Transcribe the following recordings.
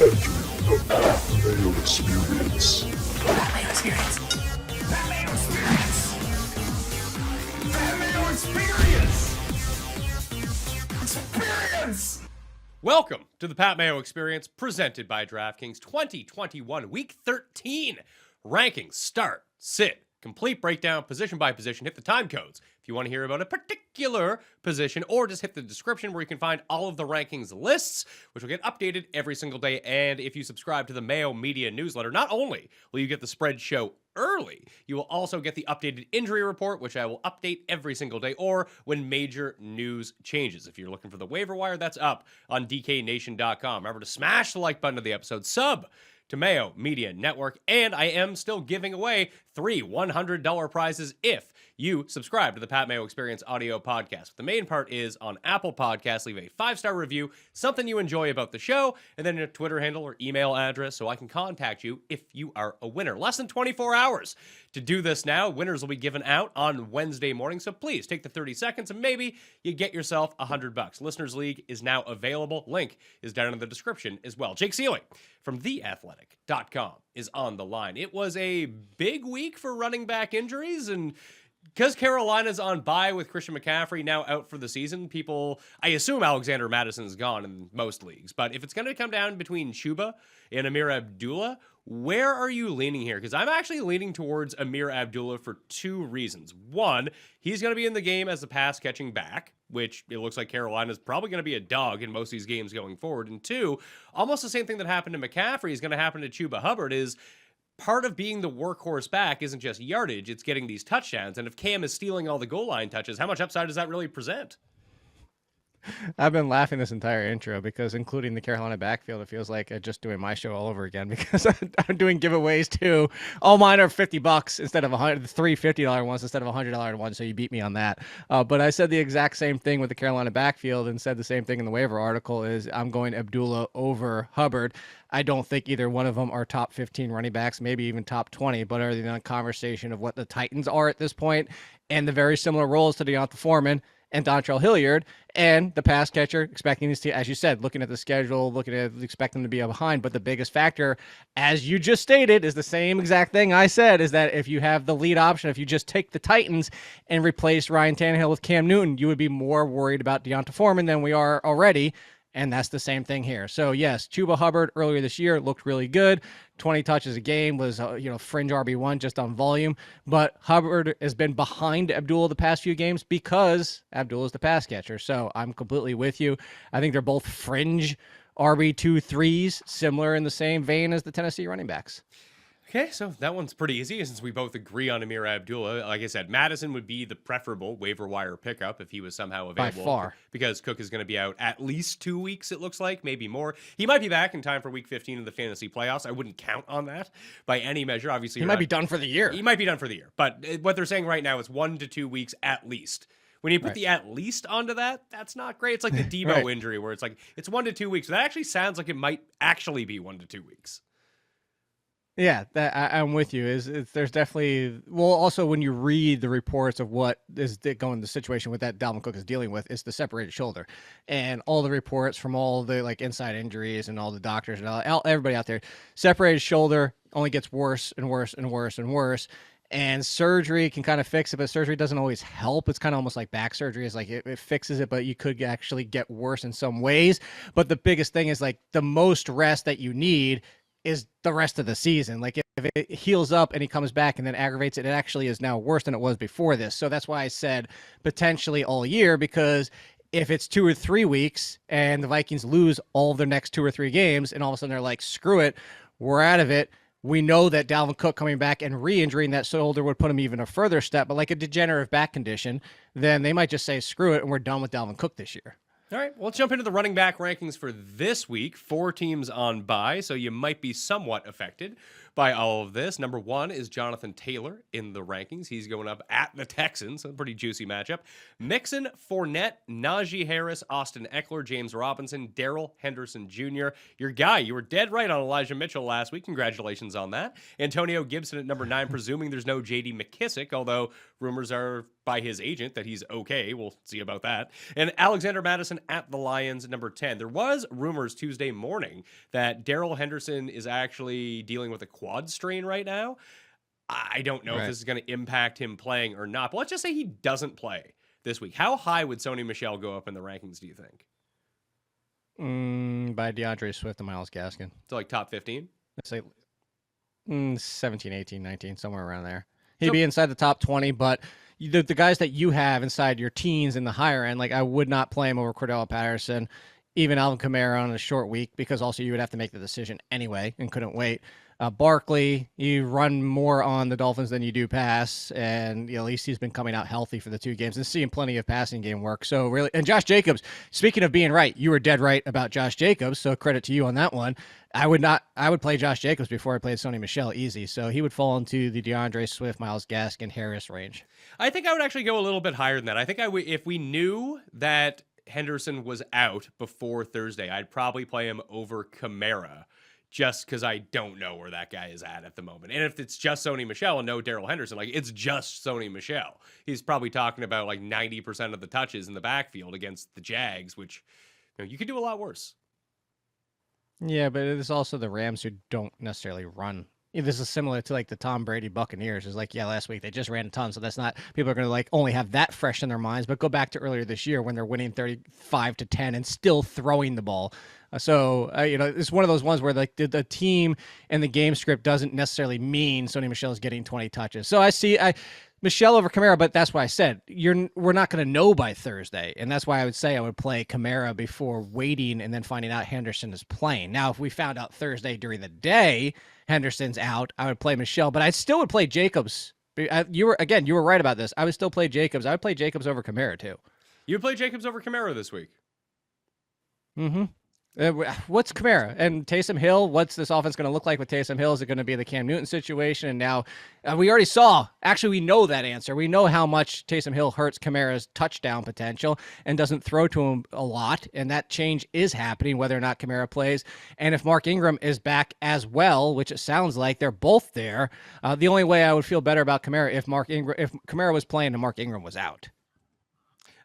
Mayo Experience. Mayo Experience. Mayo Experience. Mayo Experience. Experience. Welcome to the Pat Mayo Experience, presented by DraftKings 2021 Week 13 rankings. Start, sit, complete breakdown, position by position. Hit the time codes if you want to hear about a particular position, or just hit the description where you can find all of the rankings lists, which will get updated every single day. And if you subscribe to the Mayo Media newsletter, not only will you get the spread show early, you will also get the updated injury report, which I will update every single day, or when major news changes. If you're looking for the waiver wire, that's up on DKNation.com. Remember to smash the like button of the episode, sub to Mayo Media Network, and I am still giving away 3 $100 prizes if you subscribe to the Pat Mayo Experience audio podcast. The main part is on Apple Podcasts. Leave a 5-star review, something you enjoy about the show, and then a Twitter handle or email address so I can contact you if you are a winner. Less than 24 hours to do this now. Winners will be given out on Wednesday morning, so please take the 30 seconds and maybe you get yourself $100. Listeners League is now available. Link is down in the description as well. Jake Ciely from theathletic.com is on the line. It was a big week for running back injuries, and because Carolina's on bye with Christian McCaffrey now out for the season, I assume Alexander Madison's gone in most leagues. But if it's going to come down between Chuba and Amir Abdullah, where are you leaning here? Because I'm actually leaning towards Amir Abdullah for 2 reasons. One, he's going to be in the game as the pass-catching back, which it looks like Carolina's probably going to be a dog in most of these games going forward. And 2, almost the same thing that happened to McCaffrey is going to happen to Chuba Hubbard. Is part of being the workhorse back isn't just yardage, it's getting these touchdowns. And if Cam is stealing all the goal line touches, how much upside does that really present? I've been laughing this entire intro because including the Carolina backfield, it feels like just doing my show all over again because I'm doing giveaways too. All mine are $50 instead of $3 $50 ones instead of $100 ones. So you beat me on that. But I said the exact same thing with the Carolina backfield and said the same thing in the waiver article is I'm going Abdullah over Hubbard. I don't think either one of them are top 15 running backs, maybe even top 20, but are they in a conversation of what the Titans are at this point and the very similar roles to Deonta Foreman and Dontrell Hilliard, and the pass catcher, expecting these to, as you said, looking at the schedule, expect them to be behind. But the biggest factor, as you just stated, is the same exact thing I said, is that if you have the lead option, if you just take the Titans and replace Ryan Tannehill with Cam Newton, you would be more worried about Deonta Foreman than we are already. And that's the same thing here. So, yes, Chuba Hubbard earlier this year looked really good. 20 touches a game was, fringe RB1 just on volume. But Hubbard has been behind Abdullah the past few games because Abdullah is the pass catcher. So I'm completely with you. I think they're both fringe RB2 threes, similar in the same vein as the Tennessee running backs. Okay, so that one's pretty easy since we both agree on Amir Abdullah. Like I said, Madison would be the preferable waiver wire pickup if he was somehow available. By far. Because Cook is going to be out at least 2 weeks, it looks like, maybe more. He might be back in time for Week 15 of the fantasy playoffs. I wouldn't count on that by any measure. Obviously, he might be done for the year. He might be done for the year. But what they're saying right now is 1 to 2 weeks at least. When you put the at least onto that, that's not great. It's like the Debo injury where it's like it's 1 to 2 weeks. That actually sounds like it might actually be 1 to 2 weeks. Yeah, I'm with you. There's definitely also when you read the reports of what is going the situation with that Dalvin Cook is dealing with, it's the separated shoulder, and all the reports from all the inside injuries and all the doctors and everybody out there, separated shoulder only gets worse and worse and worse and worse. And surgery can kind of fix it, but surgery doesn't always help. It's kind of almost like back surgery. It's like it fixes it, but you could actually get worse in some ways. But the biggest thing is the most rest that you need is the rest of the season. Like if it heals up and he comes back and then aggravates it, it actually is now worse than it was before this. So that's why I said potentially all year, because if it's 2 or 3 weeks and the Vikings lose all of their next 2 or 3 games and all of a sudden they're like, screw it, we're out of it. We know that Dalvin Cook coming back and re-injuring that shoulder would put him even a further step, but like a degenerative back condition, then they might just say, screw it, and we're done with Dalvin Cook this year. All right, well, let's jump into the running back rankings for this week. 4 teams on bye, so you might be somewhat affected by all of this. Number 1 is Jonathan Taylor in the rankings. He's going up at the Texans. A pretty juicy matchup. Mixon, Fournette, Najee Harris, Austin Eckler, James Robinson, Darrell Henderson Jr. Your guy, you were dead right on Elijah Mitchell last week. Congratulations on that. Antonio Gibson at number 9, presuming there's no J.D. McKissick, although rumors are by his agent that he's okay. We'll see about that. And Alexander Madison at the Lions, number 10. There was rumors Tuesday morning that Darrell Henderson is actually dealing with a quad strain right now. I don't know if this is going to impact him playing or not, but let's just say he doesn't play this week. How high would Sony Michel go up in the rankings, do you think? By DeAndre Swift and Myles Gaskin. So like top 15? Let's say 17, 18, 19, somewhere around there. He'd be inside the top 20, but the guys that you have inside your teens in the higher end, like I would not play him over Cordell Patterson, even Alvin Kamara on a short week, because also you would have to make the decision anyway and couldn't wait. Barkley, you run more on the Dolphins than you do pass, and at least he's been coming out healthy for the 2 games and seeing plenty of passing game work. So really, and Josh Jacobs, speaking of being right, you were dead right about Josh Jacobs, so credit to you on that one. I would play Josh Jacobs before I played Sony Michel easy, so he would fall into the DeAndre Swift, Myles Gaskin, Harris range. I think I would actually go a little bit higher than that. I think if we knew that Henderson was out before Thursday, I'd probably play him over Kamara, just because I don't know where that guy is at the moment. And if it's just Sony Michel and no Darrell Henderson, like it's just Sony Michel. He's probably talking about like 90% of the touches in the backfield against the Jags, which you could do a lot worse. Yeah, but it is also the Rams who don't necessarily run. This is similar to like the Tom Brady Buccaneers. It's like, yeah, last week they just ran a ton, so that's not, people are going to like only have that fresh in their minds. But go back to earlier this year when they're winning 35-10 and still throwing the ball. It's one of those ones where like the team and the game script doesn't necessarily mean Sony Michel is getting 20 touches. So I see Michel over Kamara, but that's why I said we're not going to know by Thursday, and that's why I would say I would play Kamara before waiting and then finding out Henderson is playing. Now, if we found out Thursday during the day Henderson's out, I would play Michel, but I still would play Jacobs. You were right about this. I would still play Jacobs. I would play Jacobs over Kamara too. You would play Jacobs over Kamara this week. Mm-hmm. What's Kamara and Taysom Hill? What's this offense going to look like with Taysom Hill? Is it going to be the Cam Newton situation? And now we already saw, actually, we know that answer. We know how much Taysom Hill hurts Kamara's touchdown potential and doesn't throw to him a lot. And that change is happening, whether or not Kamara plays. And if Mark Ingram is back as well, which it sounds like they're both there, the only way I would feel better about Kamara if Kamara was playing and Mark Ingram was out.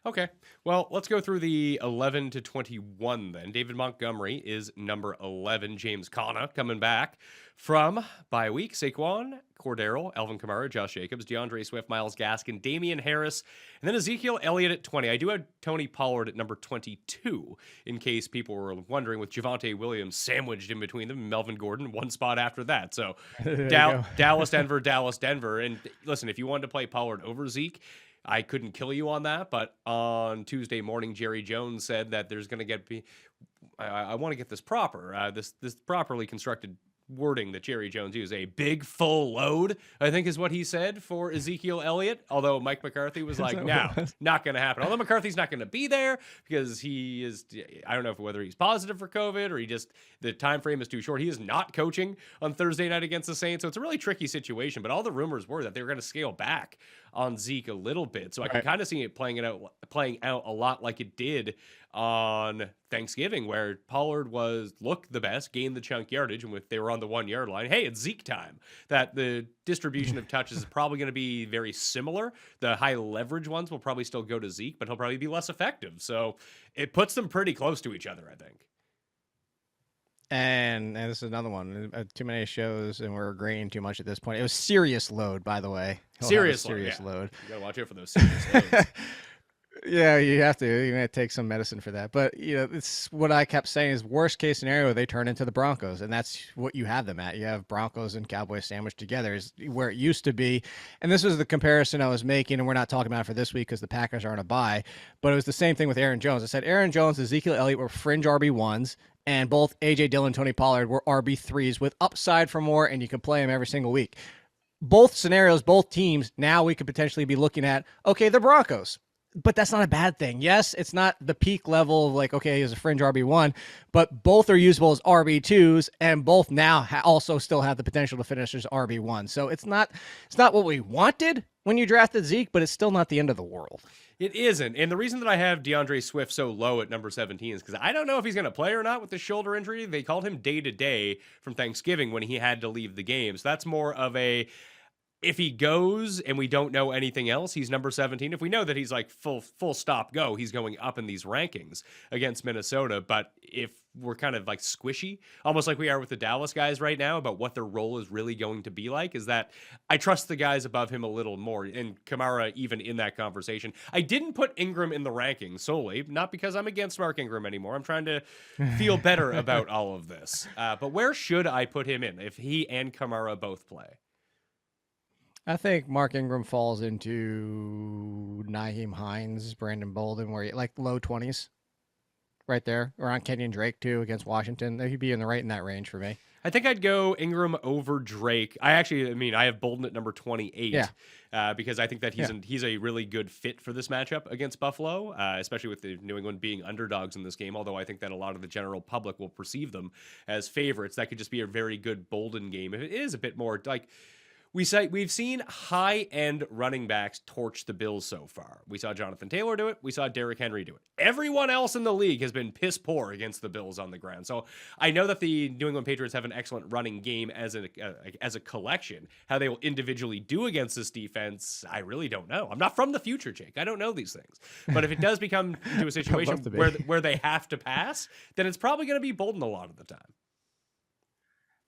Okay. Well, let's go through the 11 to 21 then. David Montgomery is number 11. James Conner coming back from bye week. Saquon, Cordero, Alvin Kamara, Josh Jacobs, DeAndre Swift, Myles Gaskin, Damian Harris, and then Ezekiel Elliott at 20. I do have Tony Pollard at number 22, in case people were wondering, with Javonte Williams sandwiched in between them, Melvin Gordon, one spot after that. So Dallas, Denver, Dallas, Denver. And listen, if you wanted to play Pollard over Zeke, I couldn't kill you on that, but on Tuesday morning, Jerry Jones said that there's going to I want to get this proper, this properly constructed wording that Jerry Jones used, a big full load, I think is what he said for Ezekiel Elliott, although Mike McCarthy was like, no, not going to happen. Although McCarthy's not going to be there because he is, I don't know whether he's positive for COVID or the time frame is too short. He is not coaching on Thursday night against the Saints, so it's a really tricky situation, but all the rumors were that they were going to scale back on Zeke a little bit, so I can kind of see it playing out a lot like it did on Thanksgiving, where Pollard looked the best, gained the chunk yardage, and they were on the 1 yard line. Hey, it's Zeke time. That the distribution of touches is probably going to be very similar. The high leverage ones will probably still go to Zeke, but he'll probably be less effective. So it puts them pretty close to each other, I think. And this is another one. Too many shows, and we're agreeing too much at this point. It was serious load, by the way. Serious load. You gotta watch out for those serious loads. Yeah, you have to. You're gonna take some medicine for that. But it's what I kept saying is worst case scenario, they turn into the Broncos, and that's what you have them at. You have Broncos and Cowboys sandwiched together is where it used to be. And this was the comparison I was making, and we're not talking about it for this week because the Packers aren't a bye. But it was the same thing with Aaron Jones. I said Aaron Jones, Ezekiel Elliott were fringe RB1s. And both A.J. Dillon and Tony Pollard were RB3s with upside for more, and you can play them every single week. Both scenarios, both teams, now we could potentially be looking at, okay, the Broncos. but that's not a bad thing. Yes, it's not the peak level of like, okay, he's a fringe RB1, but both are usable as RB2s, and both now also still have the potential to finish as RB1. So it's not what we wanted when you drafted Zeke, but it's still not the end of the world. It isn't. And the reason that I have DeAndre Swift so low at number 17 is because I don't know if he's going to play or not with the shoulder injury. They called him day-to-day from Thanksgiving when he had to leave the game. So that's more of a, if he goes and we don't know anything else, he's number 17. If we know that he's like full stop go, he's going up in these rankings against Minnesota. But if we're kind of like squishy, almost like we are with the Dallas guys right now about what their role is really going to be like, is that I trust the guys above him a little more, and Kamara even in that conversation. I didn't put Ingram in the rankings solely, not because I'm against Mark Ingram anymore. I'm trying to feel better about all of this. But where should I put him in if he and Kamara both play? I think Mark Ingram falls into Nyheim Hines, Brandon Bolden, where like low 20s. Right there, or on Kenyon Drake too against Washington. He'd be in that range for me. I think I'd go Ingram over Drake. I have Bolden at number 28 because I think that he's a really good fit for this matchup against Buffalo, especially with the New England being underdogs in this game. Although I think that a lot of the general public will perceive them as favorites. That could just be a very good Bolden game. If it is a bit more like. We've seen high-end running backs torch the Bills so far. We saw Jonathan Taylor do it. We saw Derrick Henry do it. Everyone else in the league has been piss poor against the Bills on the ground. So I know that the New England Patriots have an excellent running game as a collection. How they will individually do against this defense, I really don't know. I'm not from the future, Jake. I don't know these things. But if it does become to a situation where they have to pass, then it's probably going to be Bolden a lot of the time.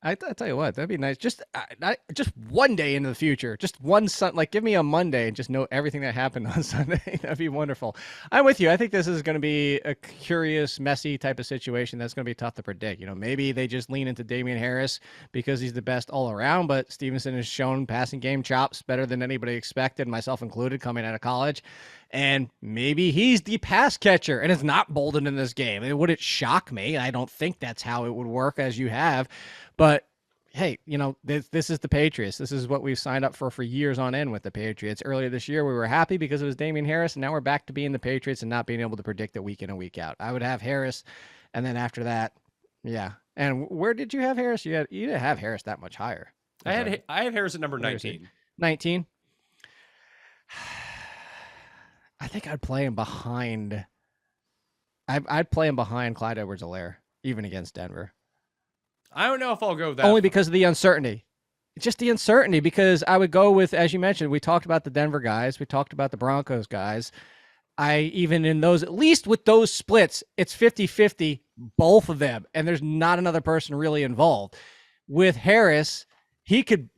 I tell you what, that'd be nice. Just one day into the future, just one like give me a Monday and just know everything that happened on Sunday. That'd be wonderful. I'm with you. I think this is going to be a curious, messy type of situation that's going to be tough to predict. Maybe they just lean into Damian Harris because he's the best all around, but Stevenson has shown passing game chops better than anybody expected, myself included, coming out of college. And maybe he's the pass catcher, and it's not Bolden in this game. It wouldn't shock me. I don't think that's how it would work as you have. But, hey, this is the Patriots. This is what we've signed up for years on end with the Patriots. Earlier this year, we were happy because it was Damian Harris, and now we're back to being the Patriots and not being able to predict it week in and week out. I would have Harris, and then after that, yeah. And where did you have Harris? You didn't have Harris that much higher. I had Harris at number 19. 19? I think I'd play him behind. I'd play him behind Clyde Edwards-Helaire, even against Denver. I don't know if I'll go that only because of the uncertainty. Just the uncertainty, because I would go with, as you mentioned, we talked about the Denver guys, we talked about the Broncos guys. Even in those, at least with those splits, it's 50-50, both of them, and there's not another person really involved. With Harris, he could.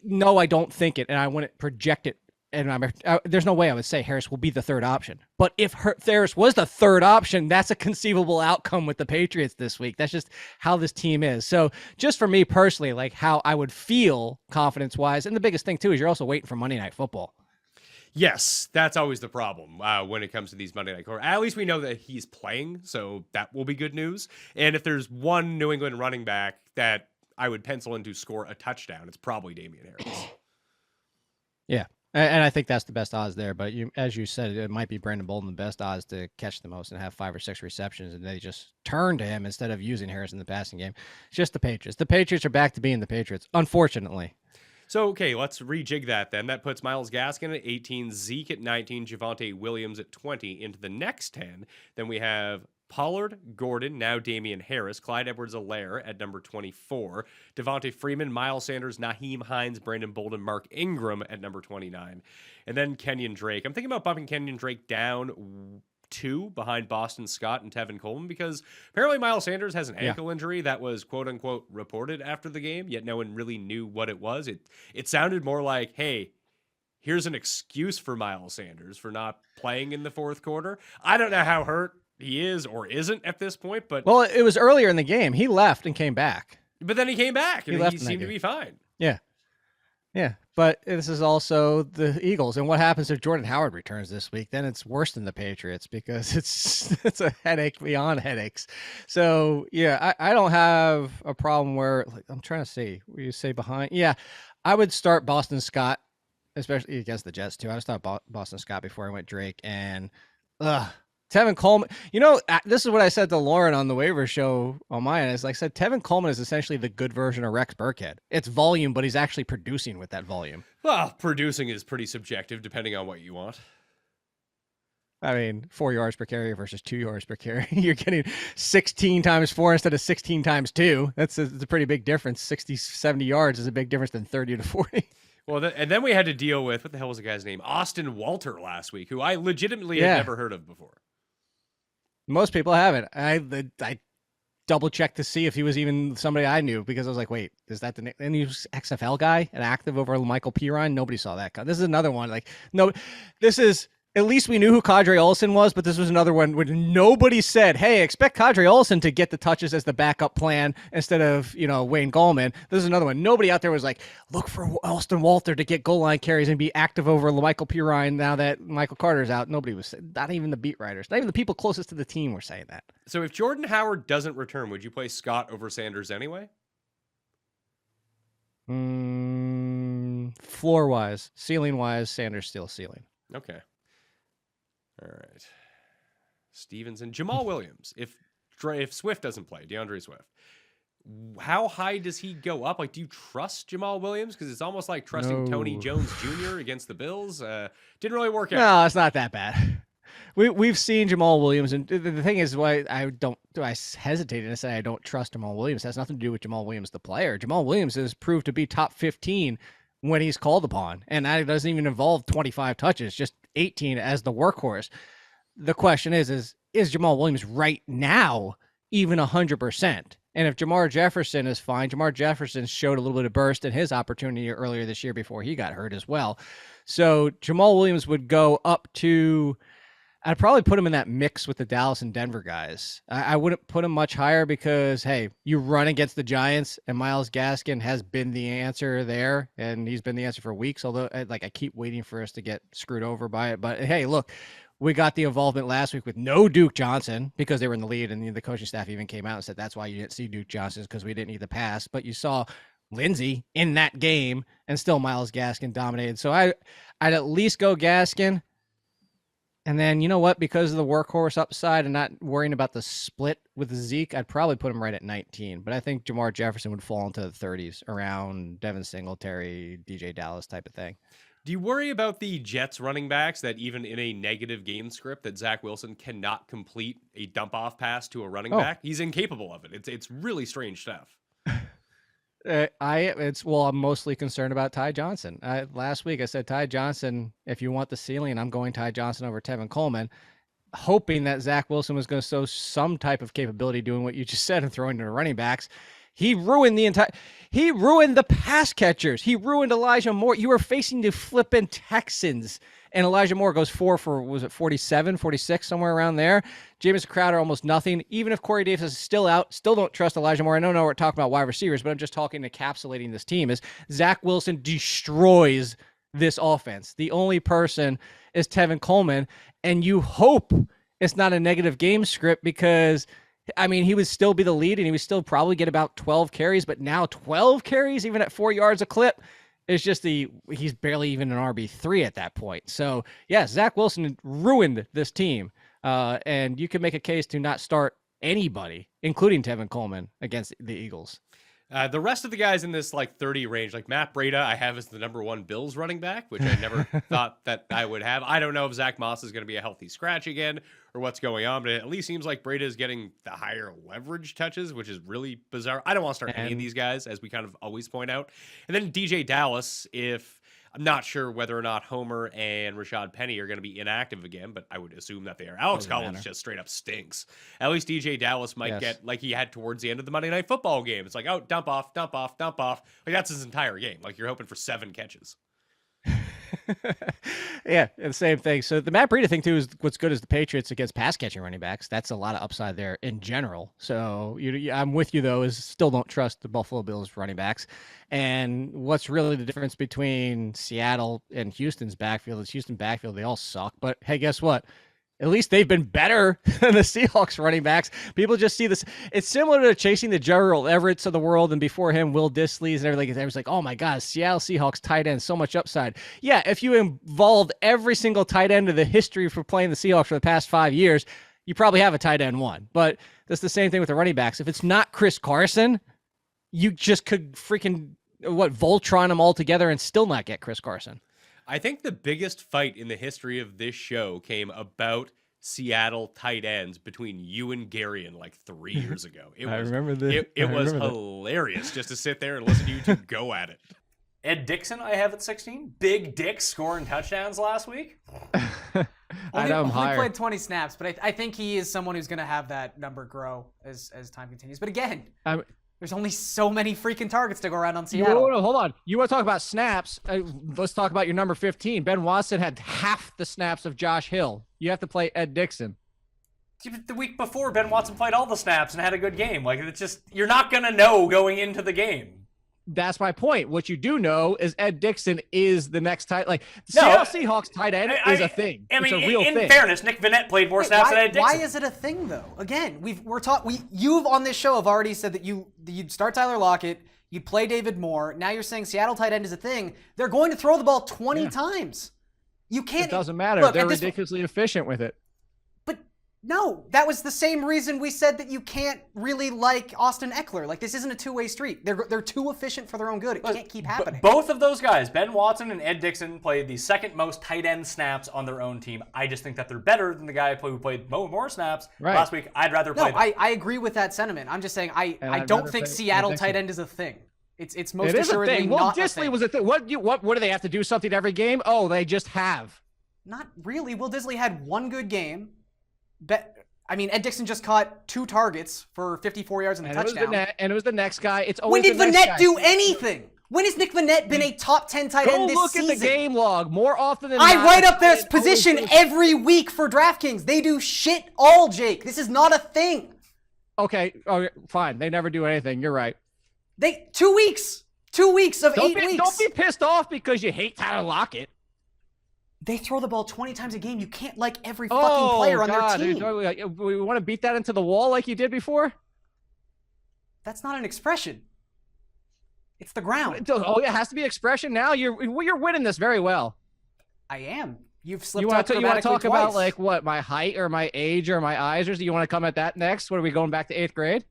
No, I don't think it, and I wouldn't project it. And there's no way I would say Harris will be the third option. But if Harris was the third option, that's a conceivable outcome with the Patriots this week. That's just how this team is. So just for me personally, like how I would feel confidence-wise, and the biggest thing too is you're also waiting for Monday Night Football. Yes, that's always the problem when it comes to these Monday Night Football. At least we know that he's playing, so that will be good news. And if there's one New England running back that I would pencil in to score a touchdown, it's probably Damian Harris. Yeah. And I think that's the best odds there. But as you said, it might be Brandon Bolden the best odds to catch the most and have 5 or 6 receptions, and they just turn to him instead of using Harris in the passing game. It's just the Patriots. The Patriots are back to being the Patriots, unfortunately. So, okay, let's rejig that then. That puts Myles Gaskin at 18, Zeke at 19, Javonte Williams at 20 into the next 10. Then we have Pollard, Gordon, now Damian Harris, Clyde Edwards-Helaire at number 24, Devontae Freeman, Miles Sanders, Nyheim Hines, Brandon Bolden, Mark Ingram at number 29, and then Kenyon Drake. I'm thinking about bumping Kenyon Drake down 2 behind Boston Scott and Tevin Coleman because apparently Miles Sanders has an ankle injury that was quote-unquote reported after the game, yet no one really knew what it was. It sounded more like, hey, here's an excuse for Miles Sanders for not playing in the fourth quarter. I don't know how hurt he is or isn't at this point, but well, it was earlier in the game. He left and came back. But then he came back and he seemed to be fine. Yeah. Yeah. But this is also the Eagles. And what happens if Jordan Howard returns this week? Then it's worse than the Patriots because it's a headache beyond headaches. So yeah, I don't have a problem where, like, I'm trying to see, you say behind. Yeah. I would start Boston Scott especially against the Jets too. I just thought Boston Scott before I went Drake, and Tevin Coleman. You know, this is what I said to Lauren on the waiver show on my end. Is like I said, Tevin Coleman is essentially the good version of Rex Burkhead. It's volume, but he's actually producing with that volume. Well, producing is pretty subjective depending on what you want. I mean, 4 yards per carry versus 2 yards per carry. You're getting 16 times 4 instead of 16 times 2. That's a pretty big difference. 60, 70 yards is a big difference than 30 to 40. Well, and then we had to deal with, what the hell was the guy's name? Austin Walter last week, who I legitimately had never heard of before. Most people haven't. I double-checked to see if he was even somebody I knew, because I was like, wait, is that the name? And he was XFL guy and active over Michael Pirine. Nobody saw that. This is another one. Like, no, this is... At least we knew who Kadri Olson was, but this was another one where nobody said, hey, expect Kadri Olson to get the touches as the backup plan instead of, Wayne Gallman. This is another one. Nobody out there was like, look for Austin Walter to get goal line carries and be active over Michael Pirine now that Michael Carter's out. Nobody was, not even the beat writers, not even the people closest to the team were saying that. So if Jordan Howard doesn't return, would you play Scott over Sanders anyway? Floor-wise, ceiling-wise, Sanders still ceiling. Okay. All right. Stevenson, Jamal Williams. If Swift doesn't play, DeAndre Swift, how high does he go up? Like, do you trust Jamal Williams? Because it's almost like trusting Tony Jones Jr. against the Bills. Didn't really work out. No, it's not that bad. We've seen Jamal Williams, and the thing is why I hesitated to say I don't trust Jamal Williams. It has nothing to do with Jamal Williams, the player. Jamal Williams has proved to be top 15 when he's called upon, and that doesn't even involve 25 touches, just 18 as the workhorse. The question is Jamal Williams right now even 100%? And if Jamar Jefferson is fine, Jamar Jefferson showed a little bit of burst in his opportunity earlier this year before he got hurt as well. So Jamal Williams would go up to, I'd probably put him in that mix with the Dallas and Denver guys. I wouldn't put him much higher because, hey, you run against the Giants, and Myles Gaskin has been the answer there, and he's been the answer for weeks, although I keep waiting for us to get screwed over by it. But, hey, look, we got the involvement last week with no Duke Johnson because they were in the lead, and the coaching staff even came out and said that's why you didn't see Duke Johnson, because we didn't need the pass. But you saw Lindsey in that game, and still Myles Gaskin dominated. So I'd at least go Gaskin. And then, you know what? Because of the workhorse upside and not worrying about the split with Zeke, I'd probably put him right at 19. But I think Jamar Jefferson would fall into the 30s around Devin Singletary, DJ Dallas type of thing. Do you worry about the Jets running backs that even in a negative game script that Zach Wilson cannot complete a dump-off pass to a running back? He's incapable of it. It's really strange stuff. I'm mostly concerned about Ty Johnson. Last week I said, Ty Johnson, if you want the ceiling, I'm going Ty Johnson over Tevin Coleman, hoping that Zach Wilson was going to show some type of capability doing what you just said and throwing to the running backs. He ruined the pass catchers. He ruined Elijah Moore. You were facing the flippin' Texans, and Elijah Moore goes 4 for, was it 47, 46, somewhere around there. Jamison Crowder, almost nothing. Even if Corey Davis is still out, still don't trust Elijah Moore. I don't know we're talking about wide receivers, but I'm just talking encapsulating this team is Zach Wilson destroys this offense. The only person is Tevin Coleman, and you hope it's not a negative game script because – he would still be the lead, and he would still probably get about 12 carries, but now 12 carries, even at 4 yards a clip, is just he's barely even an RB3 at that point. So, yeah, Zach Wilson ruined this team, and you can make a case to not start anybody, including Tevin Coleman, against the Eagles. The rest of the guys in this 30 range, like Matt Breida, I have as the number 1 Bills running back, which I never thought that I would have. I don't know if Zach Moss is going to be a healthy scratch again or what's going on, but it at least seems like Breida is getting the higher leverage touches, which is really bizarre. I don't want to start any of these guys, as we kind of always point out. And then DJ Dallas, I'm not sure whether or not Homer and Rashad Penny are going to be inactive again, but I would assume that they are. Alex Collins just straight up stinks. At least DJ Dallas might get like he had towards the end of the Monday Night Football game. It's like, oh, dump off, dump off, dump off. Like that's his entire game. Like you're hoping for 7 catches. Yeah, the same thing. So the Matt Breida thing too is what's good is the Patriots against pass catching running backs. That's a lot of upside there in general. So I'm with you though. Is still don't trust the Buffalo Bills running backs. And what's really the difference between Seattle and Houston's backfield is Houston backfield they all suck. But hey, guess what? At least they've been better than the Seahawks running backs. People just see this. It's similar to chasing the Gerald Everett's of the world, and before him, Will Disley's and everything. Everyone's like, oh my God, Seattle Seahawks tight end, so much upside. Yeah, if you involved every single tight end of the history for playing the Seahawks for the past 5 years, you probably have a tight end one. But that's the same thing with the running backs. If it's not Chris Carson, you just could freaking, Voltron them all together and still not get Chris Carson. I think the biggest fight in the history of this show came about Seattle tight ends between you and Garion like 3 years ago. I remember this. It was hilarious just to sit there and listen to you two go at it. Ed Dickson, I have at 16. Big Dick scoring touchdowns last week. I know I'm higher. Only played 20 snaps, but I think he is someone who's going to have that number grow as time continues. But again, there's only so many freaking targets to go around on Seattle. No, hold on. You want to talk about snaps? Let's talk about your number 15. Ben Watson had half the snaps of Josh Hill. You have to play Ed Dickson. The week before, Ben Watson played all the snaps and had a good game. Like, it's just, you're not going to know going into the game. That's my point. What you do know is Ed Dickson is the next tight. Like, Seattle Seahawks tight end is a thing. I mean, it's a real thing. In fairness, Nick Vannett played more snaps than Ed Dickson. Why is it a thing, though? Again, you've on this show have already said that you'd start Tyler Lockett, you'd play David Moore. Now you're saying Seattle tight end is a thing. They're going to throw the ball 20 times. You can't. It doesn't matter. Look, they're ridiculously efficient with it. No, that was the same reason we said that you can't really like Austin Eckler. Like, this isn't a two-way street. They're too efficient for their own good. It can't keep happening. Both of those guys, Ben Watson and Ed Dickson, played the second most tight end snaps on their own team. I just think that they're better than the guy who played more snaps last week. I'd rather play them. I agree with that sentiment. I'm just saying I don't think Seattle tight end is a thing. It's most assuredly not a thing. Disley was a thing. What do they have to do something every game? Oh, they just have. Not really. Will Disley had one good game. Ed Dickson just caught 2 targets for 54 yards and a touchdown. It was the next guy. It's when always did the next Vannett guy. do anything? When has Nick Vannett been a top 10 tight end this season? Go look at the game log. More often than not, I write up this position every week for DraftKings. They do shit all, Jake. This is not a thing. Okay, fine. They never do anything. You're right. 2 weeks. 2 weeks of 8 weeks. Don't be pissed off because you hate Tyler Lockett. They throw the ball 20 times a game. You can't like every fucking player on their team. Dude, we want to beat that into the wall like you did before? That's not an expression. It's the ground. Oh, yeah, it has to be expression now. You're winning this very well. I am. You've slipped you up want to talk twice. about like what, my height or my age or my eyes, or do you want to come at that next? What are we going back to 8th grade?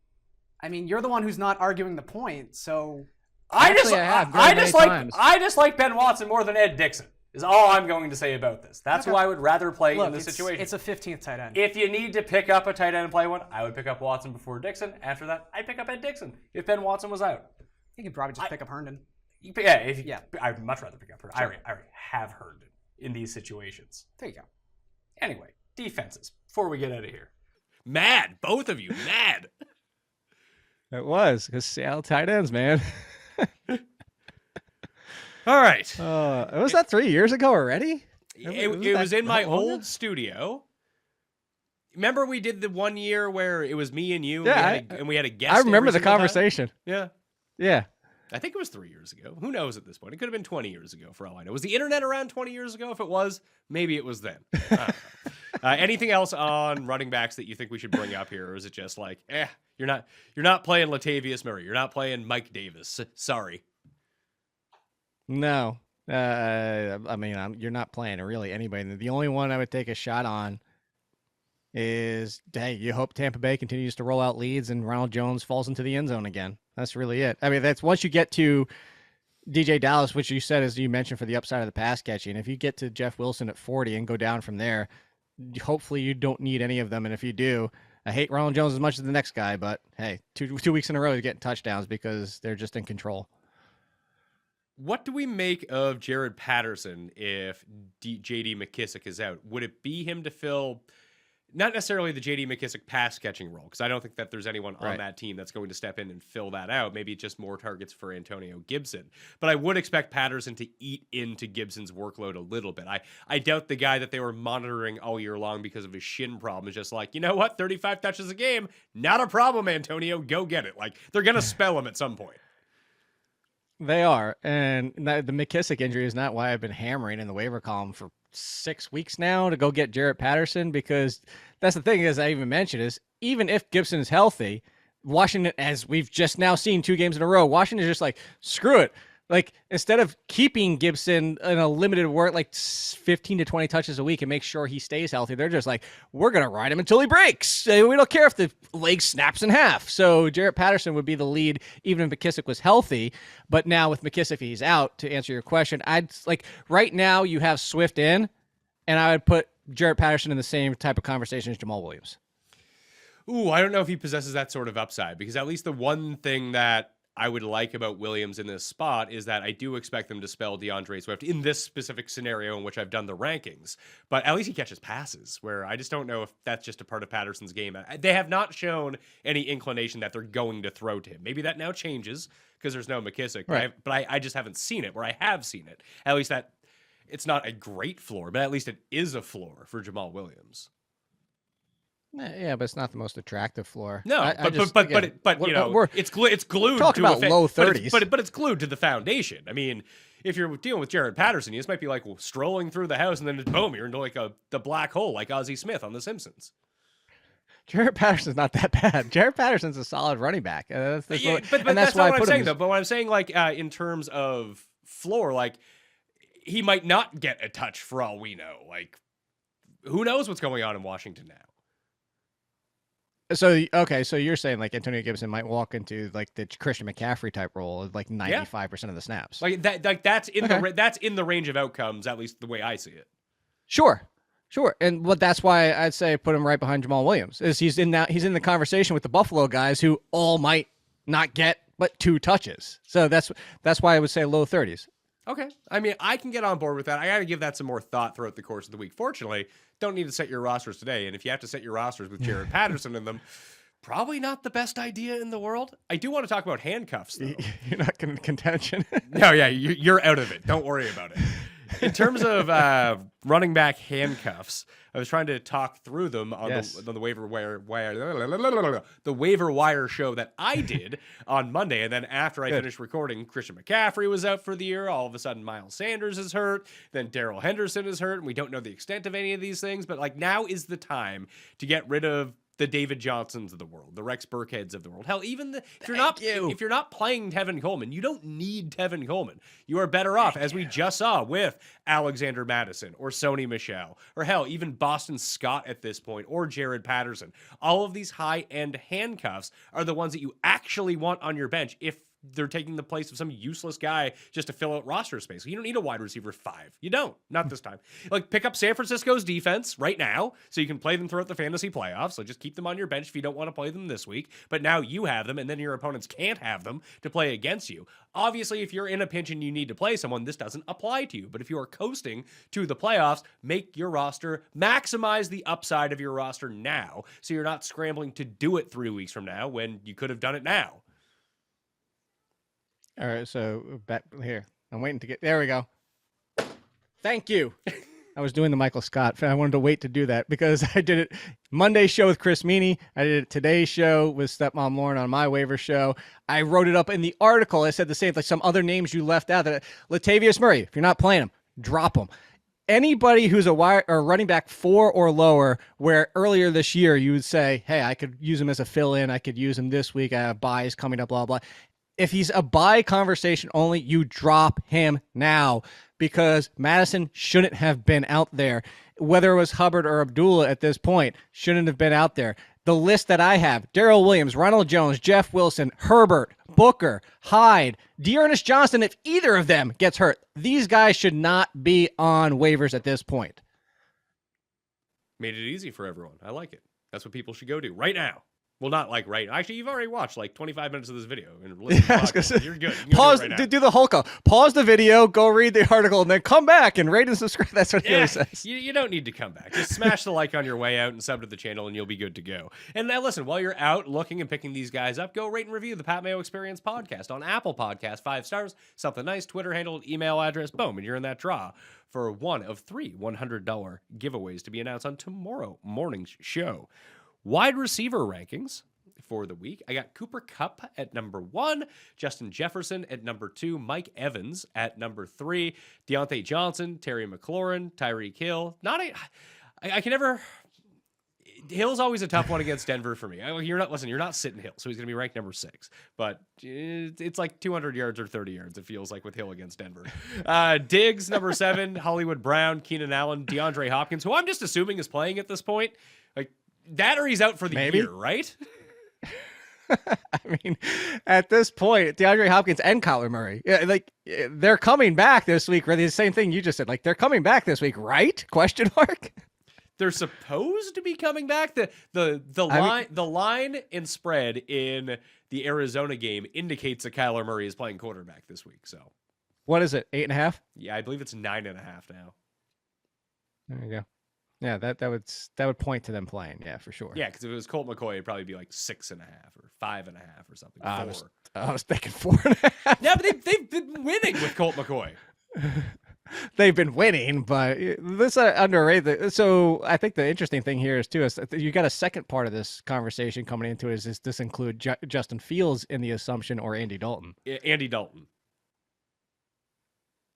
I mean, you're the one who's not arguing the point, so I just like Ben Watson more than Ed Dickson. Is all I'm going to say about this. That's who I would rather play in this situation. It's a 15th tight end. If you need to pick up a tight end and play one, I would pick up Watson before Dickson. After that, I'd pick up Ed Dickson if Ben Watson was out. You could probably just pick up Herndon. I'd much rather pick up Herndon. Sure. I already have Herndon in these situations. There you go. Anyway, defenses, before we get out of here. Mad. Both of you. Mad. It was, because Seattle tight ends, man. All right. Was that 3 years ago already? It was in my old studio. Remember we did the 1 year where it was me and you, and we had a guest. I remember the conversation. Time? Yeah. I think it was 3 years ago. Who knows at this point? It could have been 20 years ago for all I know. Was the internet around 20 years ago? If it was, maybe it was then. I don't know. Anything else on running backs that you think we should bring up here, or is it just like, you're not playing Latavius Murray, you're not playing Mike Davis. Sorry. No. You're not playing really anybody. The only one I would take a shot on is, you hope Tampa Bay continues to roll out leads and Ronald Jones falls into the end zone again. That's really it. I mean, that's once you get to DJ Dallas, which you said, as you mentioned, for the upside of the pass catching. If you get to Jeff Wilson at 40 and go down from there, hopefully you don't need any of them. And if you do, I hate Ronald Jones as much as the next guy, but hey, two weeks in a row he's getting touchdowns because they're just in control. What do we make of Jared Patterson if J.D. McKissick is out? Would it be him to fill, not necessarily the J.D. McKissick pass-catching role, because I don't think that there's anyone on that team that's going to step in and fill that out. Maybe just more targets for Antonio Gibson. But I would expect Patterson to eat into Gibson's workload a little bit. I doubt the guy that they were monitoring all year long because of his shin problem is just like, you know what, 35 touches a game, not a problem, Antonio, go get it. Like, they're going to spell him at some point. They are, and the McKissick injury is not why I've been hammering in the waiver column for 6 weeks now to go get Jarrett Patterson, because that's the thing, as I even mentioned, is even if Gibson is healthy, Washington, as we've just now seen 2 games in a row, Washington is just like, screw it. Like, instead of keeping Gibson in a limited work, like 15 to 20 touches a week and make sure he stays healthy, they're just like, we're going to ride him until he breaks. We don't care if the leg snaps in half. So Jarrett Patterson would be the lead, even if McKissick was healthy. But now with McKissick, if he's out, to answer your question, I'd like, right now you have Swift in, and I would put Jarrett Patterson in the same type of conversation as Jamal Williams. Ooh, I don't know if he possesses that sort of upside, because at least the one thing that I would like about Williams in this spot is that I do expect them to spell DeAndre Swift in this specific scenario in which I've done the rankings. But at least he catches passes, where I just don't know if that's just a part of Patterson's game. They have not shown any inclination that they're going to throw to him. Maybe that now changes because there's no McKissick, right. but I just haven't seen it, where I have seen it. At least that it's not a great floor, but at least it is a floor for Jamal Williams. Yeah, but it's not the most attractive floor. No, but you know, it's glued. Talk to about low 30s, but it's glued to the foundation. I mean, if you're dealing with Jarrett Patterson, you just might be like strolling through the house, and then boom, you're into like the black hole, like Ozzie Smith on The Simpsons. Jarrett Patterson's not that bad. Jarrett Patterson's a solid running back. But that's not what I'm saying, though. But what I'm saying, like in terms of floor, like he might not get a touch for all we know. Like, who knows what's going on in Washington now? So, okay, so you're saying like Antonio Gibson might walk into like the Christian McCaffrey type role of like 95% of the snaps. Like that's in the range of outcomes, at least the way I see it. Sure. And that's why I'd say put him right behind Jamal Williams. Is he's in the conversation with the Buffalo guys who all might not get but 2 touches. So that's why I would say low 30s. Okay. I mean, I can get on board with that. I got to give that some more thought throughout the course of the week. Fortunately, don't need to set your rosters today. And if you have to set your rosters with Jarrett Patterson in them, probably not the best idea in the world. I do want to talk about handcuffs, though. You're not in contention. No, yeah, you're out of it. Don't worry about it. In terms of running back handcuffs, I was trying to talk through them on the waiver wire show that I did on Monday, and then after I finished recording, Christian McCaffrey was out for the year. All of a sudden, Miles Sanders is hurt. Then Darrell Henderson is hurt, and we don't know the extent of any of these things. But like now is the time to get rid of the David Johnsons of the world, the Rex Burkheads of the world. Hell, even if you're not playing Tevin Coleman, you don't need Tevin Coleman. You are better off, as we just saw with Alexander Madison or Sony Michel, or hell, even Boston Scott at this point, or Jared Patterson. All of these high-end handcuffs are the ones that you actually want on your bench if they're taking the place of some useless guy just to fill out roster space. You don't need a wide receiver 5. You don't. Not this time. Like, pick up San Francisco's defense right now so you can play them throughout the fantasy playoffs. So just keep them on your bench if you don't want to play them this week. But now you have them, and then your opponents can't have them to play against you. Obviously, if you're in a pinch and you need to play someone, this doesn't apply to you. But if you are coasting to the playoffs, make your roster, maximize the upside of your roster now so you're not scrambling to do it 3 weeks from now when you could have done it now. All right, so back here. I'm waiting to get... There we go. Thank you. I was doing the Michael Scott. I wanted to wait to do that because I did it Monday's show with Chris Meany. I did it today's show with Stepmom Lauren on my waiver show. I wrote it up in the article. I said the same, like some other names you left out. That Latavius Murray, if you're not playing him, drop him. Anybody who's a running back 4 or lower, where earlier this year you would say, hey, I could use him as a fill-in. I could use him this week. I have buys coming up, blah, blah. If he's a buy conversation only, you drop him now because Madison shouldn't have been out there. Whether it was Hubbard or Abdullah at this point, shouldn't have been out there. The list that I have, Darrell Williams, Ronald Jones, Jeff Wilson, Herbert, Booker, Hyde, Dearness Johnson, if either of them gets hurt, these guys should not be on waivers at this point. Made it easy for everyone. I like it. That's what people should go do right now. Well, not like right. Actually, you've already watched like 25 minutes of this video. And you're good. You pause. Right do the Hulk. Pause the video. Go read the article, and then come back and rate and subscribe. That's what he always says. You don't need to come back. Just smash the like on your way out and sub to the channel, and you'll be good to go. And now, listen, while you're out looking and picking these guys up, go rate and review the Pat Mayo Experience podcast on Apple Podcasts. 5 stars, something nice, Twitter handle, email address, boom, and you're in that draw for one of 3 $100 giveaways to be announced on tomorrow morning's show. Wide receiver rankings for the week. I got Cooper Kupp at number 1, Justin Jefferson at number 2, Mike Evans at number 3, Deontay Johnson, Terry McLaurin, Tyreek Hill. I can never. Hill's always a tough one against Denver for me. You're not sitting Hill, so he's going to be ranked number 6. But it's like 200 yards or 30 yards, it feels like, with Hill against Denver. Diggs, number 7, Hollywood Brown, Keenan Allen, DeAndre Hopkins, who I'm just assuming is playing at this point. Like that, or he's out for the year, right? I mean, at this point, DeAndre Hopkins and Kyler Murray, they're coming back this week. Really, the same thing you just said. Like they're coming back this week, right? Question mark. They're supposed to be coming back. The line and spread in the Arizona game indicates that Kyler Murray is playing quarterback this week. So, what is it? 8.5? Yeah, I believe it's 9.5 now. There you go. Yeah, that would point to them playing. Yeah, for sure. Yeah, because if it was Colt McCoy, it'd probably be like 6.5 or 5.5 or something. I was thinking 4.5. Yeah, but they've been winning with Colt McCoy. They've been winning, but this underrated. So I think the interesting thing here is you got a second part of this conversation coming into it. Is does this include Justin Fields in the assumption or Andy Dalton? Andy Dalton.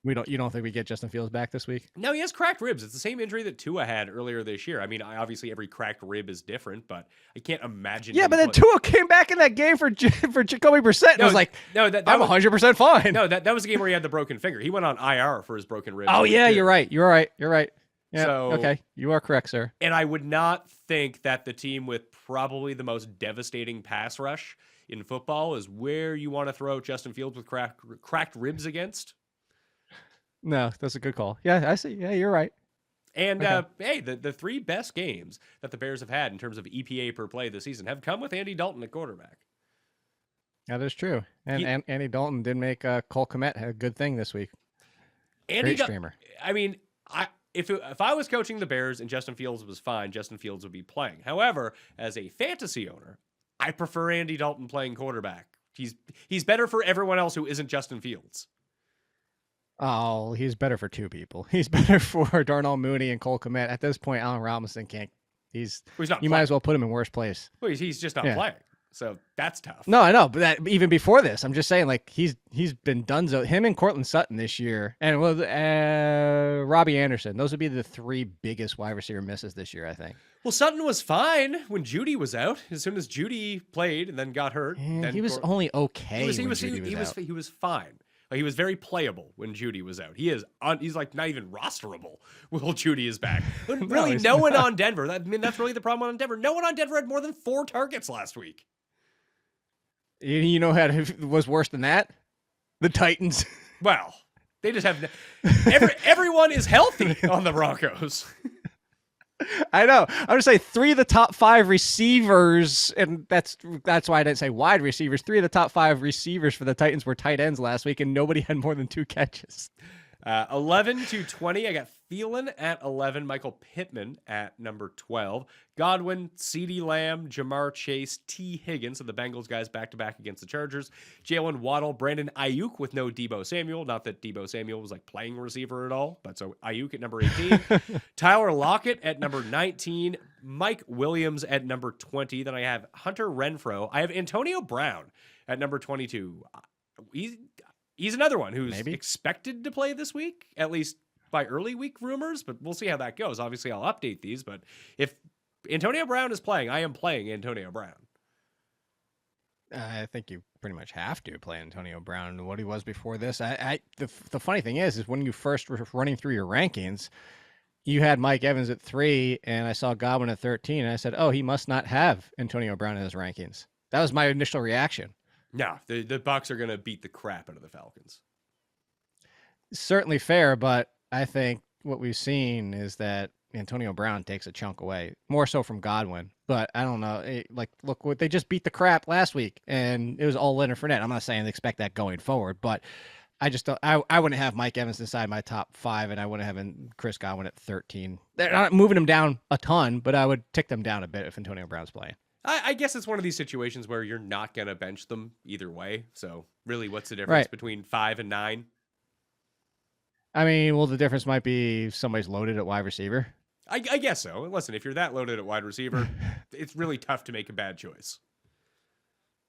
You don't think we get Justin Fields back this week? No, he has cracked ribs. It's the same injury that Tua had earlier this year. I mean, obviously every cracked rib is different, but I can't imagine. Yeah, but then Tua came back in that game for Jacoby Brissett. And was like, I'm 100% fine. No, that was the game where he had the broken finger. He went on IR for his broken rib. Oh yeah, you're right. Yeah, so, okay, you are correct, sir. And I would not think that the team with probably the most devastating pass rush in football is where you want to throw Justin Fields with cracked ribs against. No, that's a good call. Yeah, I see. Yeah, you're right. And hey, the 3 best games that the Bears have had in terms of EPA per play this season have come with Andy Dalton at quarterback. That is true. And Andy Dalton did make Cole Kmet a good thing this week. Great streamer. I mean, if I was coaching the Bears and Justin Fields was fine, Justin Fields would be playing. However, as a fantasy owner, I prefer Andy Dalton playing quarterback. He's better for everyone else who isn't Justin Fields. Oh, he's better for 2 people. He's better for Darnell Mooney and Cole Kmet. At this point, Allen Robinson can't. He's not. You might as well put him in worse place. Well, he's just not playing. So that's tough. No, I know, but even before this, I'm just saying, like he's been donezo. Him and Cortland Sutton this year, and Robbie Anderson. Those would be the 3 biggest wide receiver misses this year, I think. Well, Sutton was fine when Judy was out. As soon as Judy played and then got hurt, then he was only okay. He was fine. Like, he was very playable when Judy was out. He's like not even rosterable while Judy is back. But really, no one on Denver. That's really the problem on Denver. No one on Denver had more than 4 targets last week. You know who was worse than that? The Titans. Well, they just have everyone is healthy on the Broncos. I know. I'm just saying 3 of the top 5 receivers, and that's why I didn't say wide receivers. 3 of the top 5 receivers for the Titans were tight ends last week, and nobody had more than 2 catches. 11 to 20. I got Thielen at 11, Michael Pittman at number 12, Godwin, CeeDee Lamb, Jamar Chase, T. Higgins, so the Bengals guys back-to-back against the Chargers, Jalen Waddle, Brandon Ayuk with no Deebo Samuel. Not that Deebo Samuel was like playing receiver at all, but so Ayuk at number 18, Tyler Lockett at number 19, Mike Williams at number 20. Then I have Hunter Renfrow. I have Antonio Brown at number 22. He's another one who's expected to play this week, at least by early week rumors, but we'll see how that goes. Obviously, I'll update these, but if Antonio Brown is playing, I am playing Antonio Brown. I think you pretty much have to play Antonio Brown. What he was before this. The funny thing is when you first were running through your rankings, you had Mike Evans at 3, and I saw Godwin at 13, and I said, oh, he must not have Antonio Brown in his rankings. That was my initial reaction. No, the Bucs are going to beat the crap out of the Falcons. Certainly fair, but I think what we've seen is that Antonio Brown takes a chunk away, more so from Godwin. But I don't know. Look, they just beat the crap last week, and it was all Leonard Fournette. I'm not saying they expect that going forward, but I just don't. I wouldn't have Mike Evans inside my top 5, and I wouldn't have Chris Godwin at 13. They're not moving him down a ton, but I would tick them down a bit if Antonio Brown's playing. I guess it's one of these situations where you're not going to bench them either way. So really, what's the difference between 5 and 9? I mean, well, the difference might be somebody's loaded at wide receiver. I guess so. Listen, if you're that loaded at wide receiver, it's really tough to make a bad choice.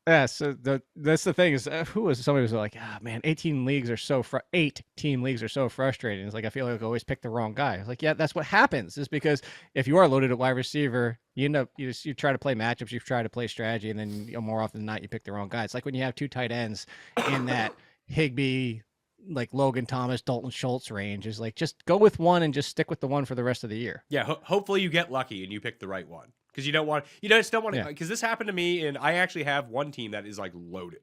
Yeah, so that's the thing is, who was somebody was like, ah, man, 18 leagues are so 8 team leagues are so frustrating. It's like I feel like I always pick the wrong guy. It's like, yeah, that's what happens. Is because if you are loaded at wide receiver, you end up you try to play matchups, you try to play strategy, and then more often than not you pick the wrong guy. It's like when you have 2 tight ends in that Higbee, like Logan Thomas, Dalton Schultz range. Is like just go with one and just stick with the one for the rest of the year. Yeah, hopefully you get lucky and you pick the right one. Because you just don't want to, because this happened to me, and I actually have one team that is like loaded.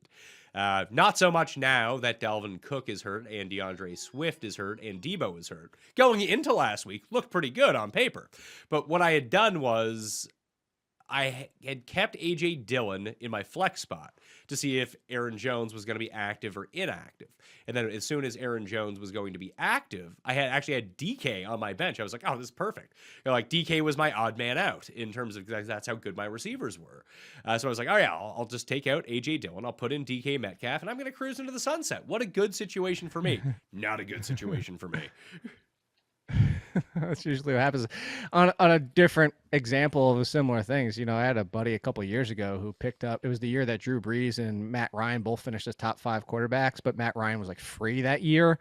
Not so much now that Dalvin Cook is hurt and DeAndre Swift is hurt and Debo is hurt. Going into last week, looked pretty good on paper. But what I had done was I had kept A.J. Dillon in my flex spot to see if Aaron Jones was going to be active or inactive. And then as soon as Aaron Jones was going to be active, I had actually had DK on my bench. I was like, oh, this is perfect. Like DK was my odd man out in terms of that's how good my receivers were. So I was like, oh yeah, I'll just take out A.J. Dillon. I'll put in DK Metcalf and I'm going to cruise into the sunset. What a good situation for me. Not a good situation for me. That's usually what happens. On a different example of similar things, I had a buddy a couple of years ago who picked up. It was the year that Drew Brees and Matt Ryan both finished as top 5 quarterbacks, but Matt Ryan was like free that year,